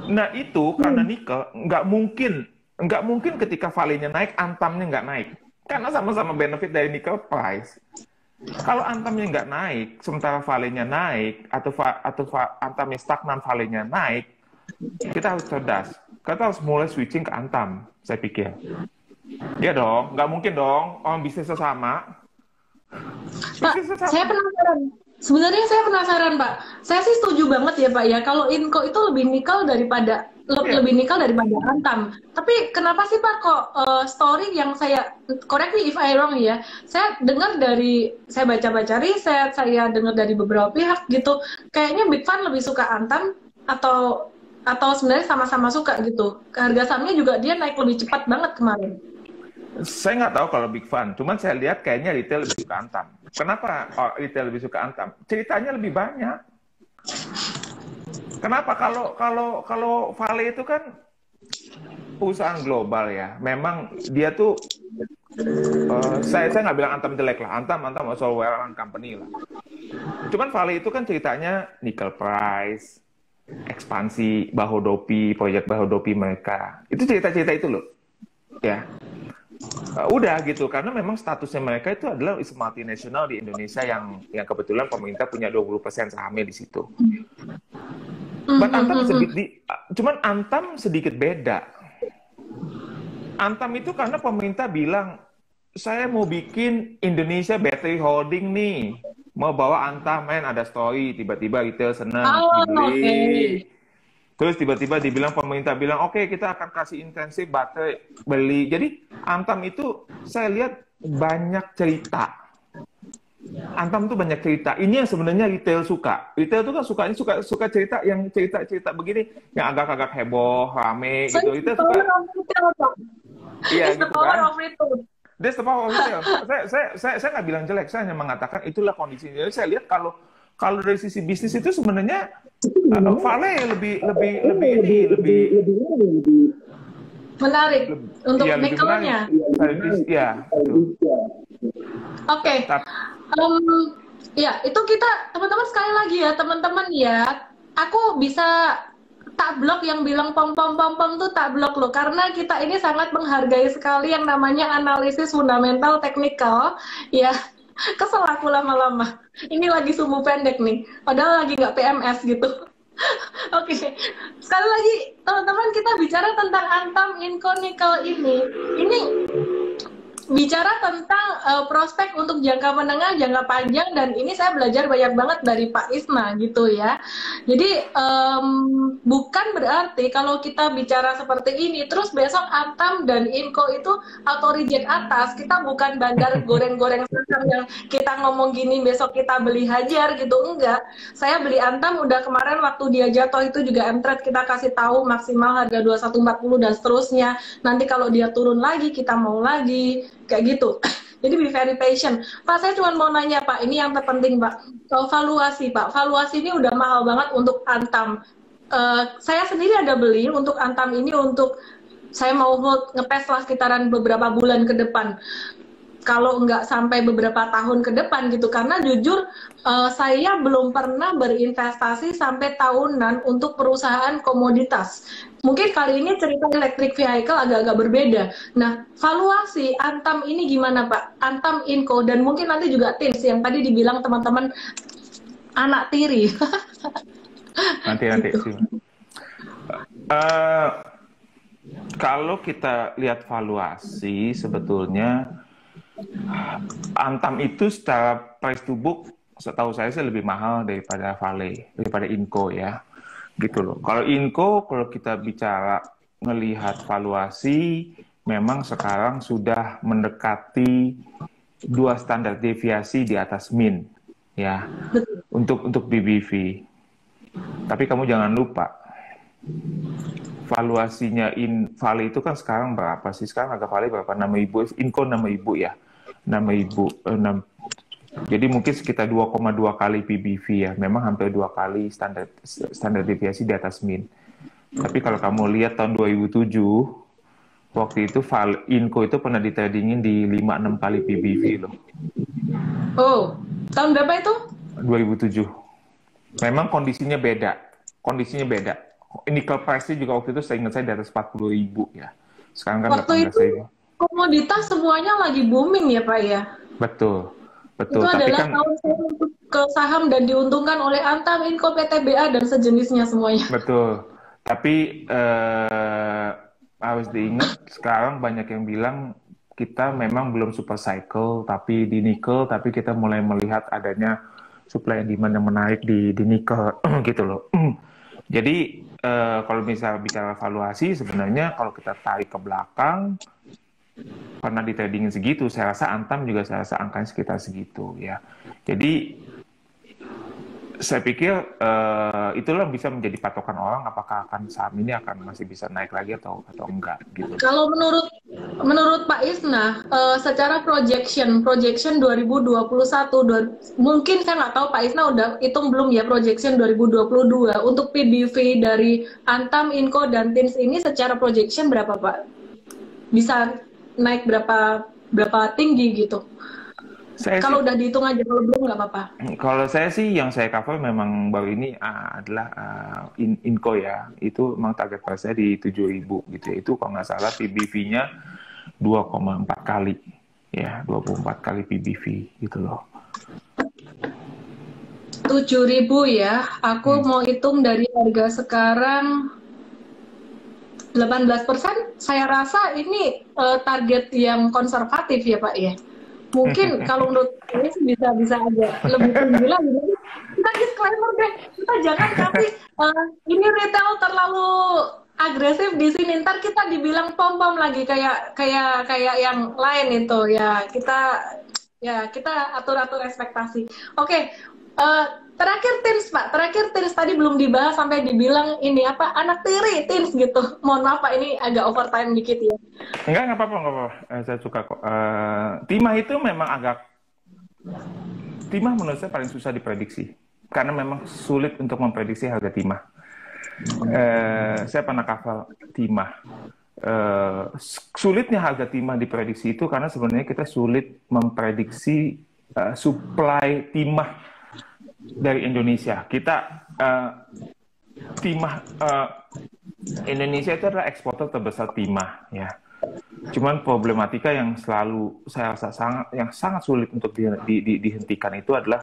Nah itu karena nikel nggak mungkin ketika Vale-nya naik, Antamnya nggak naik. Karena sama-sama benefit dari nickel price. Kalau Antamnya nggak naik, sementara Vale-nya naik, atau Antamnya stagnan, Vale-nya naik, kita harus cerdas. Kita harus mulai switching ke Antam, saya pikir. Ya dong, nggak mungkin dong, orang bisnisnya sama. Pak, saya penasaran. Sebenarnya saya penasaran, Pak. Saya sih setuju banget ya, Pak ya. Kalau Inco itu lebih nikel daripada Antam. Tapi kenapa sih Pak kok story yang saya, correct me if I wrong ya, saya dengar saya baca-baca riset, saya dengar dari beberapa pihak gitu, kayaknya Big Fund lebih suka Antam atau sebenarnya sama-sama suka gitu. Harga sahamnya juga dia naik lebih cepat banget kemarin. Saya nggak tahu kalau Big Fund, cuman saya lihat kayaknya retail lebih suka Antam. Kenapa retail lebih suka Antam? Ceritanya lebih banyak. Kenapa? Kalau Vale itu kan perusahaan global ya. Memang dia tuh saya nggak bilang Antam jelek lah. Antam also well-run company lah. Cuman Vale itu kan ceritanya nickel price, ekspansi Bahodopi, proyek Bahodopi mereka. Itu cerita-cerita itu loh. Ya. Udah gitu, karena memang statusnya mereka itu adalah multinasional di Indonesia yang kebetulan pemerintah punya 20% sahamnya di situ. Cuman Antam sedikit beda. Antam itu karena pemerintah bilang, saya mau bikin Indonesia Battery Holding nih, mau bawa Antam, ada story, tiba-tiba retail senang, dibeli. Okay. Terus tiba-tiba pemerintah bilang, oke, kita akan kasih intensif baterai, beli. Jadi Antam itu saya lihat banyak cerita. Antam tuh banyak cerita. Ini yang sebenarnya retail suka. Retail tuh kan suka cerita begini, yang agak-agak heboh, rame gitu. Retail suka. Iya gitu kan. That's the power of retail. Saya nggak bilang jelek, saya hanya mengatakan itulah kondisinya. Jadi saya lihat kalau dari sisi bisnis itu sebenarnya Vale lebih menarik untuk nikelnya. Ya. Oke. Ya, itu kita teman-teman sekali lagi ya, teman-teman ya. Aku bisa tak blok yang bilang pom tuh tak blok loh, karena kita ini sangat menghargai sekali yang namanya analisis fundamental teknikal ya. Kesel aku lama-lama. Ini lagi sumbu pendek nih, padahal lagi nggak PMS gitu. Oke, sekali lagi teman-teman, kita bicara tentang Antam, Inco, Nickel ini bicara tentang prospek untuk jangka menengah, jangka panjang, dan ini saya belajar banyak banget dari Pak Isma gitu ya. Jadi bukan berarti kalau kita bicara seperti ini terus besok Antam dan Inco itu auto reject atas, kita bukan bandar goreng-goreng saham yang kita ngomong gini besok kita beli hajar gitu, enggak. Saya beli Antam udah kemarin waktu dia jatuh itu juga M-Trade kita kasih tahu maksimal harga 2140 dan seterusnya. Nanti kalau dia turun lagi kita mau lagi kayak gitu. Jadi be very patient. Pak, saya cuma mau nanya Pak, ini yang terpenting Pak, kalau valuasi Pak, valuasi ini udah mahal banget untuk Antam. Saya sendiri ada beli untuk Antam ini, untuk saya mau hold ngetes lah sekitaran beberapa bulan ke depan, kalau nggak sampai beberapa tahun ke depan gitu, karena jujur saya belum pernah berinvestasi sampai tahunan untuk perusahaan komoditas. Mungkin kali ini cerita electric vehicle agak-agak berbeda. Nah, valuasi Antam ini gimana Pak? Antam, Inco, dan mungkin nanti juga Tins yang tadi dibilang teman-teman anak tiri. Nanti. Kalau kita lihat valuasi, sebetulnya Antam itu secara price to book, setahu saya sih lebih mahal daripada Vale, daripada Inco ya, gitu loh. Kalau Inco, kalau kita bicara melihat valuasi, memang sekarang sudah mendekati 2 standar deviasi di atas min, ya, untuk BBV. Tapi kamu jangan lupa, valuasinya Vale itu kan sekarang berapa sih? Sekarang harga Vale berapa? 6.000, Inco 6.000 ya. 6.000, jadi mungkin sekitar 2,2 kali PBV ya. Memang hampir 2 kali standar deviasi di atas min. Tapi kalau kamu lihat tahun 2007, waktu itu Inco itu pernah ditradingin di 5-6 kali PBV loh. Oh, tahun berapa itu? 2007. Memang kondisinya beda. Nickel price-nya juga waktu itu saya ingat saya di atas 40.000 ya. Sekarang kan waktu itu komoditas semuanya lagi booming ya Pak ya? Betul. Itu Tapi adalah kan tahun untuk ke saham dan diuntungkan oleh Antam, Inco, PTBA, dan sejenisnya semuanya. Betul. Tapi harus diingat sekarang banyak yang bilang kita memang belum super cycle tapi di nikel, tapi kita mulai melihat adanya supply and demand yang menaik di nikel gitu loh. Jadi kalau misalnya bicara valuasi, sebenarnya kalau kita tarik ke belakang pernah di tradingin segitu, saya rasa Antam juga saya rasa angkanya sekitar segitu ya. Jadi saya pikir itulah bisa menjadi patokan orang apakah akan saham ini akan masih bisa naik lagi atau enggak gitu. Kalau menurut Pak Isna, secara projection 2021, mungkin saya nggak tahu Pak Isna udah hitung belum ya projection 2022 untuk PBV dari Antam, Inco, dan Tins ini secara projection berapa Pak? Bisa naik berapa tinggi gitu? Kalau udah dihitung aja, kalau belum nggak apa-apa. Kalau saya sih yang saya cover memang baru ini adalah Inco ya. Itu memang target price saya di 7.000 gitu ya. Itu kalau nggak salah PBV-nya 2,4 kali. Ya, 24 kali PBV gitu loh. 7.000 ya. Aku mau hitung dari harga sekarang 18%. Saya rasa ini target yang konservatif ya Pak ya. Mungkin kalau menurut saya bisa aja lebih tinggi lagi. Kita disclaimer deh, kita jangan kasih ini retail terlalu agresif di sini. Ntar kita dibilang pom-pom lagi kayak yang lain itu ya. Kita atur ekspektasi. Oke. Terakhir Tins Pak, tadi belum dibahas sampai dibilang ini apa anak tiri Tins gitu. Mohon maaf Pak, ini agak overtime dikit ya. Enggak apa-apa. Saya suka kok. Timah itu memang timah menurut saya paling susah diprediksi karena memang sulit untuk memprediksi harga timah. Saya pernah cover timah. Sulitnya harga timah diprediksi itu karena sebenarnya kita sulit memprediksi supply timah dari Indonesia. Kita timah Indonesia itu adalah eksporter terbesar timah ya. Cuman problematika yang selalu saya rasa sangat sulit untuk dihentikan itu adalah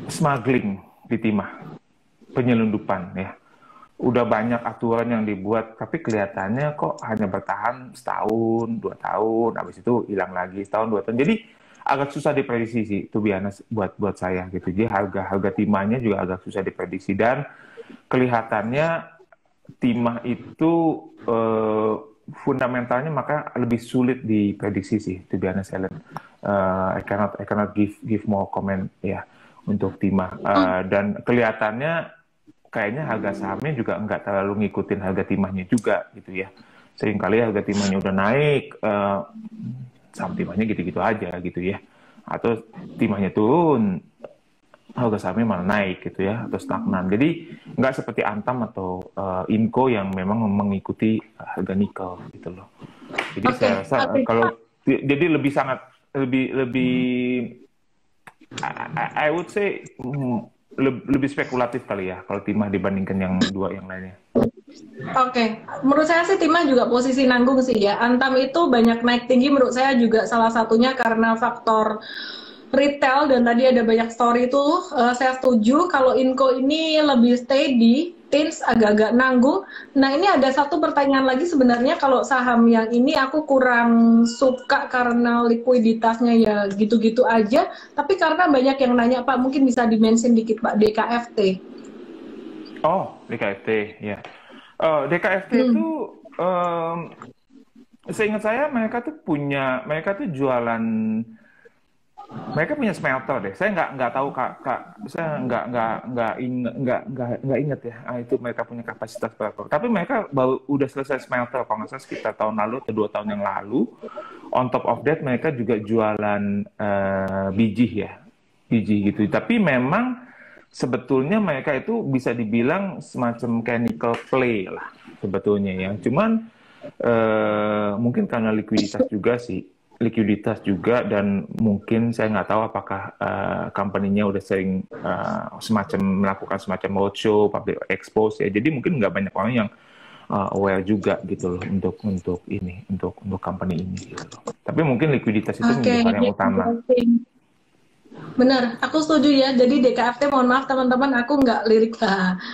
smuggling di timah, penyelundupan ya. Udah banyak aturan yang dibuat, tapi kelihatannya kok hanya bertahan setahun, 2 tahun, habis itu hilang lagi setahun, 2 tahun. Jadi agak susah diprediksi sih, itu biasa buat saya gitu. Jadi harga timahnya juga agak susah diprediksi dan kelihatannya timah itu fundamentalnya maka lebih sulit diprediksi sih, to be honest, Ellen. I cannot give more comment ya untuk timah. Dan kelihatannya kayaknya harga sahamnya juga nggak terlalu ngikutin harga timahnya juga gitu ya. Seringkali harga timahnya udah naik, saham timahnya gitu-gitu aja gitu ya. Atau timahnya turun, harga sahamnya malah naik gitu ya, atau stagnan. Jadi nggak seperti Antam atau Inco yang memang mengikuti harga nikel gitu loh. Jadi saya rasa kalau jadi lebih I would say lebih spekulatif kali ya kalau timah dibandingkan yang dua yang lainnya. Oke, menurut saya sih timah juga posisi nanggung sih ya. Antam itu banyak naik tinggi, menurut saya juga salah satunya karena faktor retail dan tadi ada banyak story itu. Saya setuju kalau Inco ini lebih steady Teens agak-agak nanggung. Nah, ini ada satu pertanyaan lagi sebenarnya, kalau saham yang ini aku kurang suka karena likuiditasnya ya gitu-gitu aja, tapi karena banyak yang nanya, Pak, mungkin bisa di-mention dikit, Pak, DKFT. Oh, DKFT, ya. DKFT itu, seingat saya mereka tuh jualan, mereka punya smelter deh. Saya nggak tahu kak, saya nggak inget ya. Itu mereka punya kapasitas berapa. Tapi mereka baru udah selesai smelter kalau nggak salah sekitar tahun lalu atau 2 tahun yang lalu. On top of that mereka juga jualan biji gitu. Tapi memang sebetulnya mereka itu bisa dibilang semacam chemical play lah sebetulnya ya. Cuman mungkin karena likuiditas juga dan mungkin saya nggak tahu apakah company-nya udah sering melakukan semacam roadshow, public expose ya. Jadi mungkin nggak banyak orang yang aware juga gitu loh untuk company ini gitu loh. Tapi mungkin likuiditas itu menjadi hal yang utama. Benar, aku setuju ya. Jadi DKFT, mohon maaf teman-teman, aku nggak lirik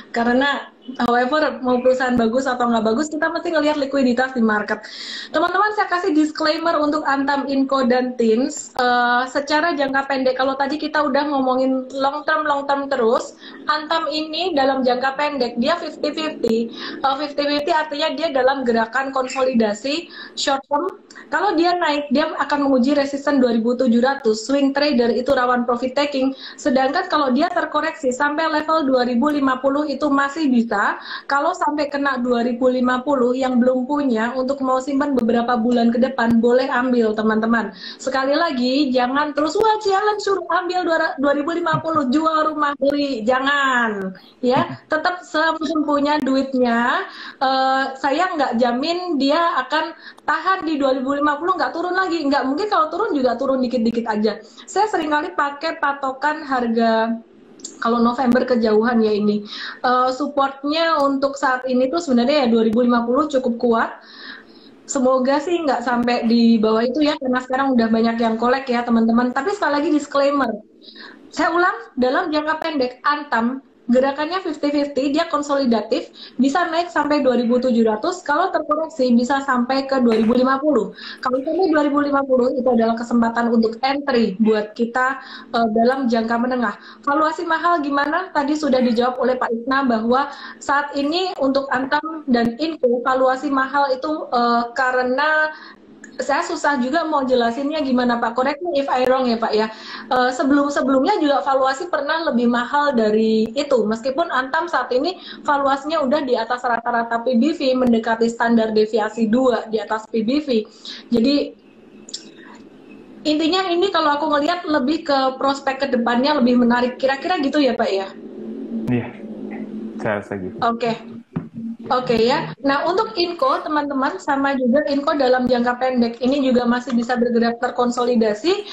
karena however mau perusahaan bagus atau nggak bagus, kita mesti ngelihat likuiditas di market. Teman-teman, saya kasih disclaimer untuk Antam, Inco, dan Teens. Secara jangka pendek, kalau tadi kita udah ngomongin long term terus, Antam ini dalam jangka pendek dia 50-50. 50-50 artinya dia dalam gerakan konsolidasi short term. Kalau dia naik, dia akan menguji resisten 2700. Swing trader itu rawan profit taking. Sedangkan kalau dia terkoreksi sampai level 2050 itu masih bisa. Kalau sampai kena 2050 yang belum punya untuk mau simpan beberapa bulan ke depan, boleh ambil teman-teman. Sekali lagi, jangan terus wah challenge suruh ambil 2050 jual rumah beli. Jangan. Ya, tetap sempunya duitnya. Saya nggak jamin dia akan tahan di 2050 nggak turun lagi, nggak mungkin. Kalau turun juga turun dikit-dikit aja. Saya seringkali pakai patokan harga kalau November kejauhan ya ini. Supportnya untuk saat ini tuh sebenarnya ya 2050 cukup kuat. Semoga sih nggak sampai di bawah itu ya, karena sekarang udah banyak yang kolek ya teman-teman. Tapi sekali lagi disclaimer, saya ulang, dalam jangka pendek Antam gerakannya 50-50, dia konsolidatif, bisa naik sampai 2700, kalau terkoreksi bisa sampai ke 2050. Kalau sampai 2050 itu adalah kesempatan untuk entry buat kita dalam jangka menengah. Valuasi mahal gimana? Tadi sudah dijawab oleh Pak Isna bahwa saat ini untuk Antam dan Inco valuasi mahal itu karena saya susah juga mau jelasinnya gimana Pak. Correct me if I wrong ya Pak ya. Sebelumnya juga valuasi pernah lebih mahal dari itu. Meskipun Antam saat ini valuasinya udah di atas rata-rata PBV, mendekati standar deviasi 2 di atas PBV. Jadi intinya ini kalau aku ngelihat lebih ke prospek ke depannya lebih menarik. Kira-kira gitu ya Pak ya? Iya, saya rasa gitu. Oke ya. Nah untuk Inco teman-teman sama juga Inco dalam jangka pendek ini juga masih bisa bergerak terkonsolidasi.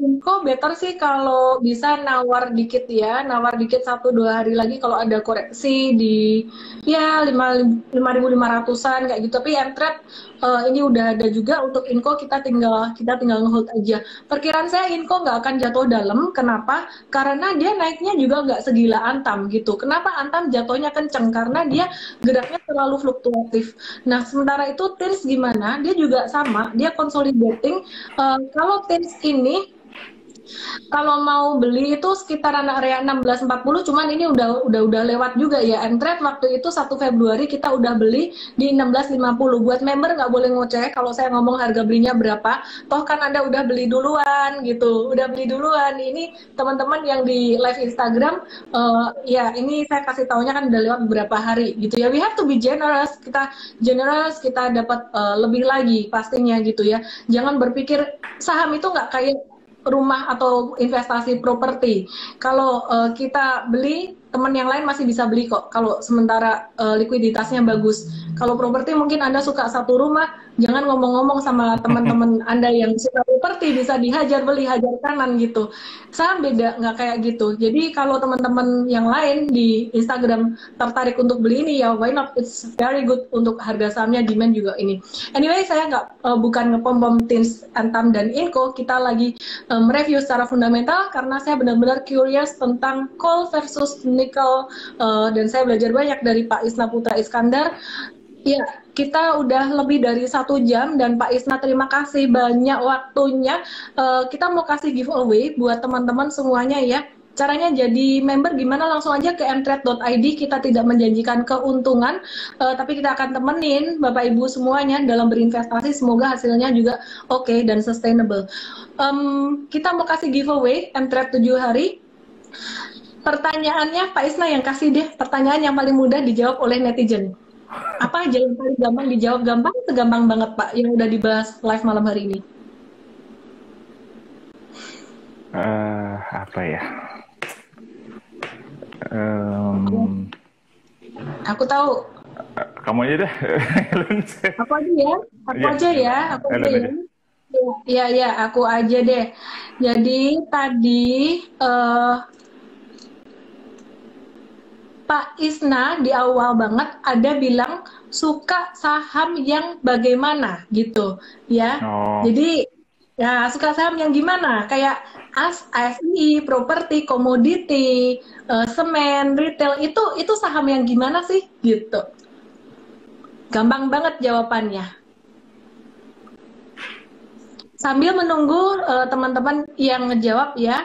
Inco better sih kalau bisa nawar dikit ya, nawar dikit 1-2 hari lagi kalau ada koreksi di ya 5.500-an kayak gitu. Tapi entret ini udah ada juga untuk Inco, kita tinggal ngehold aja. Perkiraan saya Inco nggak akan jatuh dalam. Kenapa? Karena dia naiknya juga nggak segila Antam gitu. Kenapa Antam jatuhnya kenceng? Karena dia geraknya terlalu fluktuatif. Nah, sementara itu Teens gimana? Dia juga sama, dia consolidating. Kalau Teens ini kalau mau beli itu sekitaran area 1640, cuman ini udah lewat juga ya. Entret waktu itu 1 Februari kita udah beli di 1650. Buat member nggak boleh ngoceh kalau saya ngomong harga belinya berapa. Toh kan Anda udah beli duluan gitu. Udah beli duluan. Ini teman-teman yang di live Instagram, ya ini saya kasih taunya kan udah lewat beberapa hari gitu ya. We have to be generous. Kita dapat lebih lagi pastinya gitu ya. Jangan berpikir saham itu nggak kayak rumah atau investasi properti. Kalau kita beli, teman yang lain masih bisa beli kok. Kalau sementara likuiditasnya bagus. Kalau properti mungkin Anda suka satu rumah, jangan ngomong-ngomong sama teman-teman Anda yang suka properti, bisa dihajar beli, hajar kanan gitu. Saham beda, nggak kayak gitu. Jadi kalau teman-teman yang lain di Instagram tertarik untuk beli ini, ya why not? It's very good untuk harga sahamnya, demand juga ini. Anyway, saya bukan ngepom-pom Teens, Antam, dan Inco. Kita lagi mereview secara fundamental karena saya benar-benar curious tentang call versus Nikel, dan saya belajar banyak dari Pak Isna Putra Iskandar. Ya, kita udah lebih dari 1 jam dan Pak Isna terima kasih banyak waktunya. Kita mau kasih giveaway buat teman-teman semuanya ya. Caranya jadi member gimana? Langsung aja ke mtrade.id. Kita tidak menjanjikan keuntungan, tapi kita akan temenin Bapak Ibu semuanya dalam berinvestasi. Semoga hasilnya juga oke dan sustainable. Kita mau kasih giveaway mtrade 7 hari. Pertanyaannya Pak Isna yang kasih deh. Pertanyaan yang paling mudah dijawab oleh netizen. Apa aja yang paling gampang dijawab? Gampang, segampang banget Pak yang udah dibahas live malam hari ini. Apa ya? Aku tahu. Kamu aja deh. Aku aja ya. Aku aja ya. Aku aja ya. Ya, aku aja deh. Jadi tadi Pak Isna di awal banget ada bilang suka saham yang bagaimana gitu ya. Jadi ya suka saham yang gimana? Kayak ASI, properti, komoditi, semen, retail itu saham yang gimana sih gitu. Gampang banget jawabannya. Sambil menunggu teman-teman yang ngejawab ya.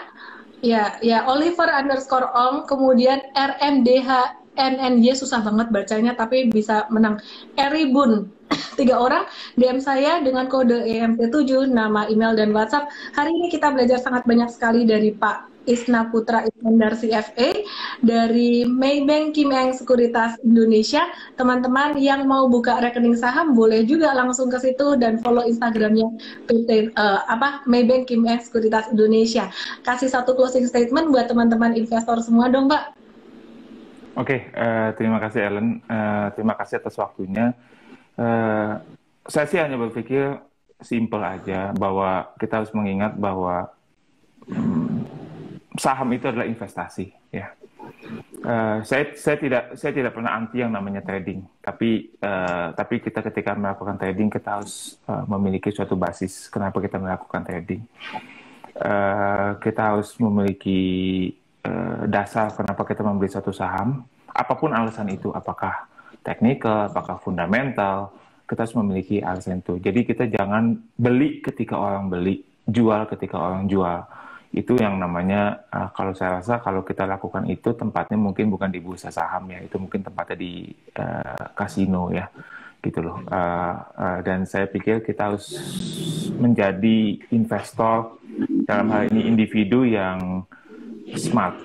Ya, Oliver_Ong, kemudian RMDHNNY, susah banget bacanya tapi bisa menang. Eribun, 3 orang, DM saya dengan kode EMT7, nama, email, dan WhatsApp. Hari ini kita belajar sangat banyak sekali dari Pak Isna Putra Iskandar CFA, dari Maybank Kim Eng Sekuritas Indonesia. Teman-teman yang mau buka rekening saham boleh juga langsung ke situ dan follow Instagramnya Maybank Kim Eng Sekuritas Indonesia. Kasih satu closing statement buat teman-teman investor semua dong, Mbak. Oke, terima kasih Ellen. Terima kasih atas waktunya. Saya sih hanya berpikir simple aja bahwa kita harus mengingat bahwa saham itu adalah investasi, ya. Saya tidak pernah anti yang namanya trading, tapi kita ketika melakukan trading kita harus memiliki suatu basis kenapa kita melakukan trading. Kita harus memiliki dasar kenapa kita membeli suatu saham, apapun alasan itu, apakah teknikal, apakah fundamental, kita harus memiliki alasan itu. Jadi kita jangan beli ketika orang beli, jual ketika orang jual. Itu yang namanya, kalau saya rasa kalau kita lakukan itu tempatnya mungkin bukan di bursa saham ya, itu mungkin tempatnya di kasino ya, gitu loh. Dan saya pikir kita harus menjadi investor, dalam hal ini individu yang smart.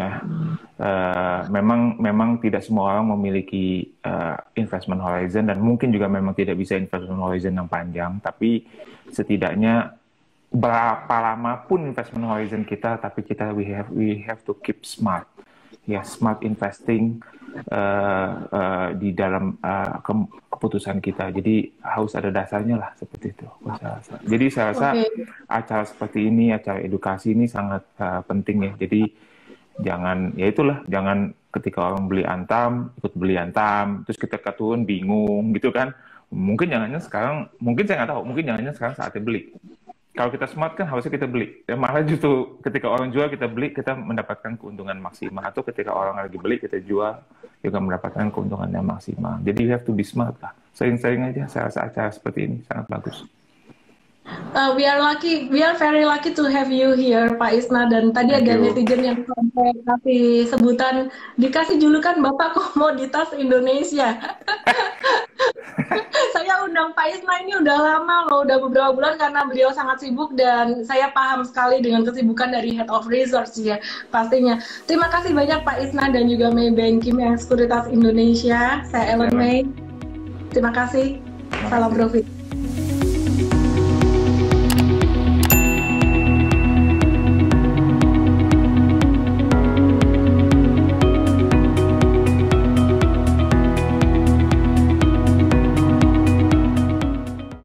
Ya. Memang tidak semua orang memiliki investment horizon, dan mungkin juga memang tidak bisa investment horizon yang panjang, tapi setidaknya berapa lama pun investment horizon kita, tapi we have to keep smart, ya, smart investing di dalam keputusan kita. Jadi harus ada dasarnya lah, seperti itu. Jadi saya rasa acara seperti ini, acara edukasi ini sangat penting ya. Jadi jangan ketika orang beli Antam ikut beli Antam, terus kita turun bingung gitu kan. Mungkin jangannya sekarang, mungkin saya nggak tahu, mungkin jangannya sekarang saatnya beli. Kalau kita smart kan harusnya kita beli. Ya, malah justru ketika orang jual kita beli, kita mendapatkan keuntungan maksimal. Atau ketika orang lagi beli kita jual, juga mendapatkan keuntungan yang maksimal. Jadi you have to be smart lah. Sering-sering aja saya rasa acara seperti ini sangat bagus. We are very lucky to have you here, Pak Isna. Dan tadi ada netizen yang sampai kasih sebutan, dikasih julukan Bapak Komoditas Indonesia. Saya undang Pak Isna ini udah lama loh, udah beberapa bulan karena beliau sangat sibuk dan saya paham sekali dengan kesibukan dari Head of Research ya pastinya. Terima kasih banyak Pak Isna dan juga Maybank Kim Eng Sekuritas Indonesia. Saya Ellen May. Terima kasih. Salam profit.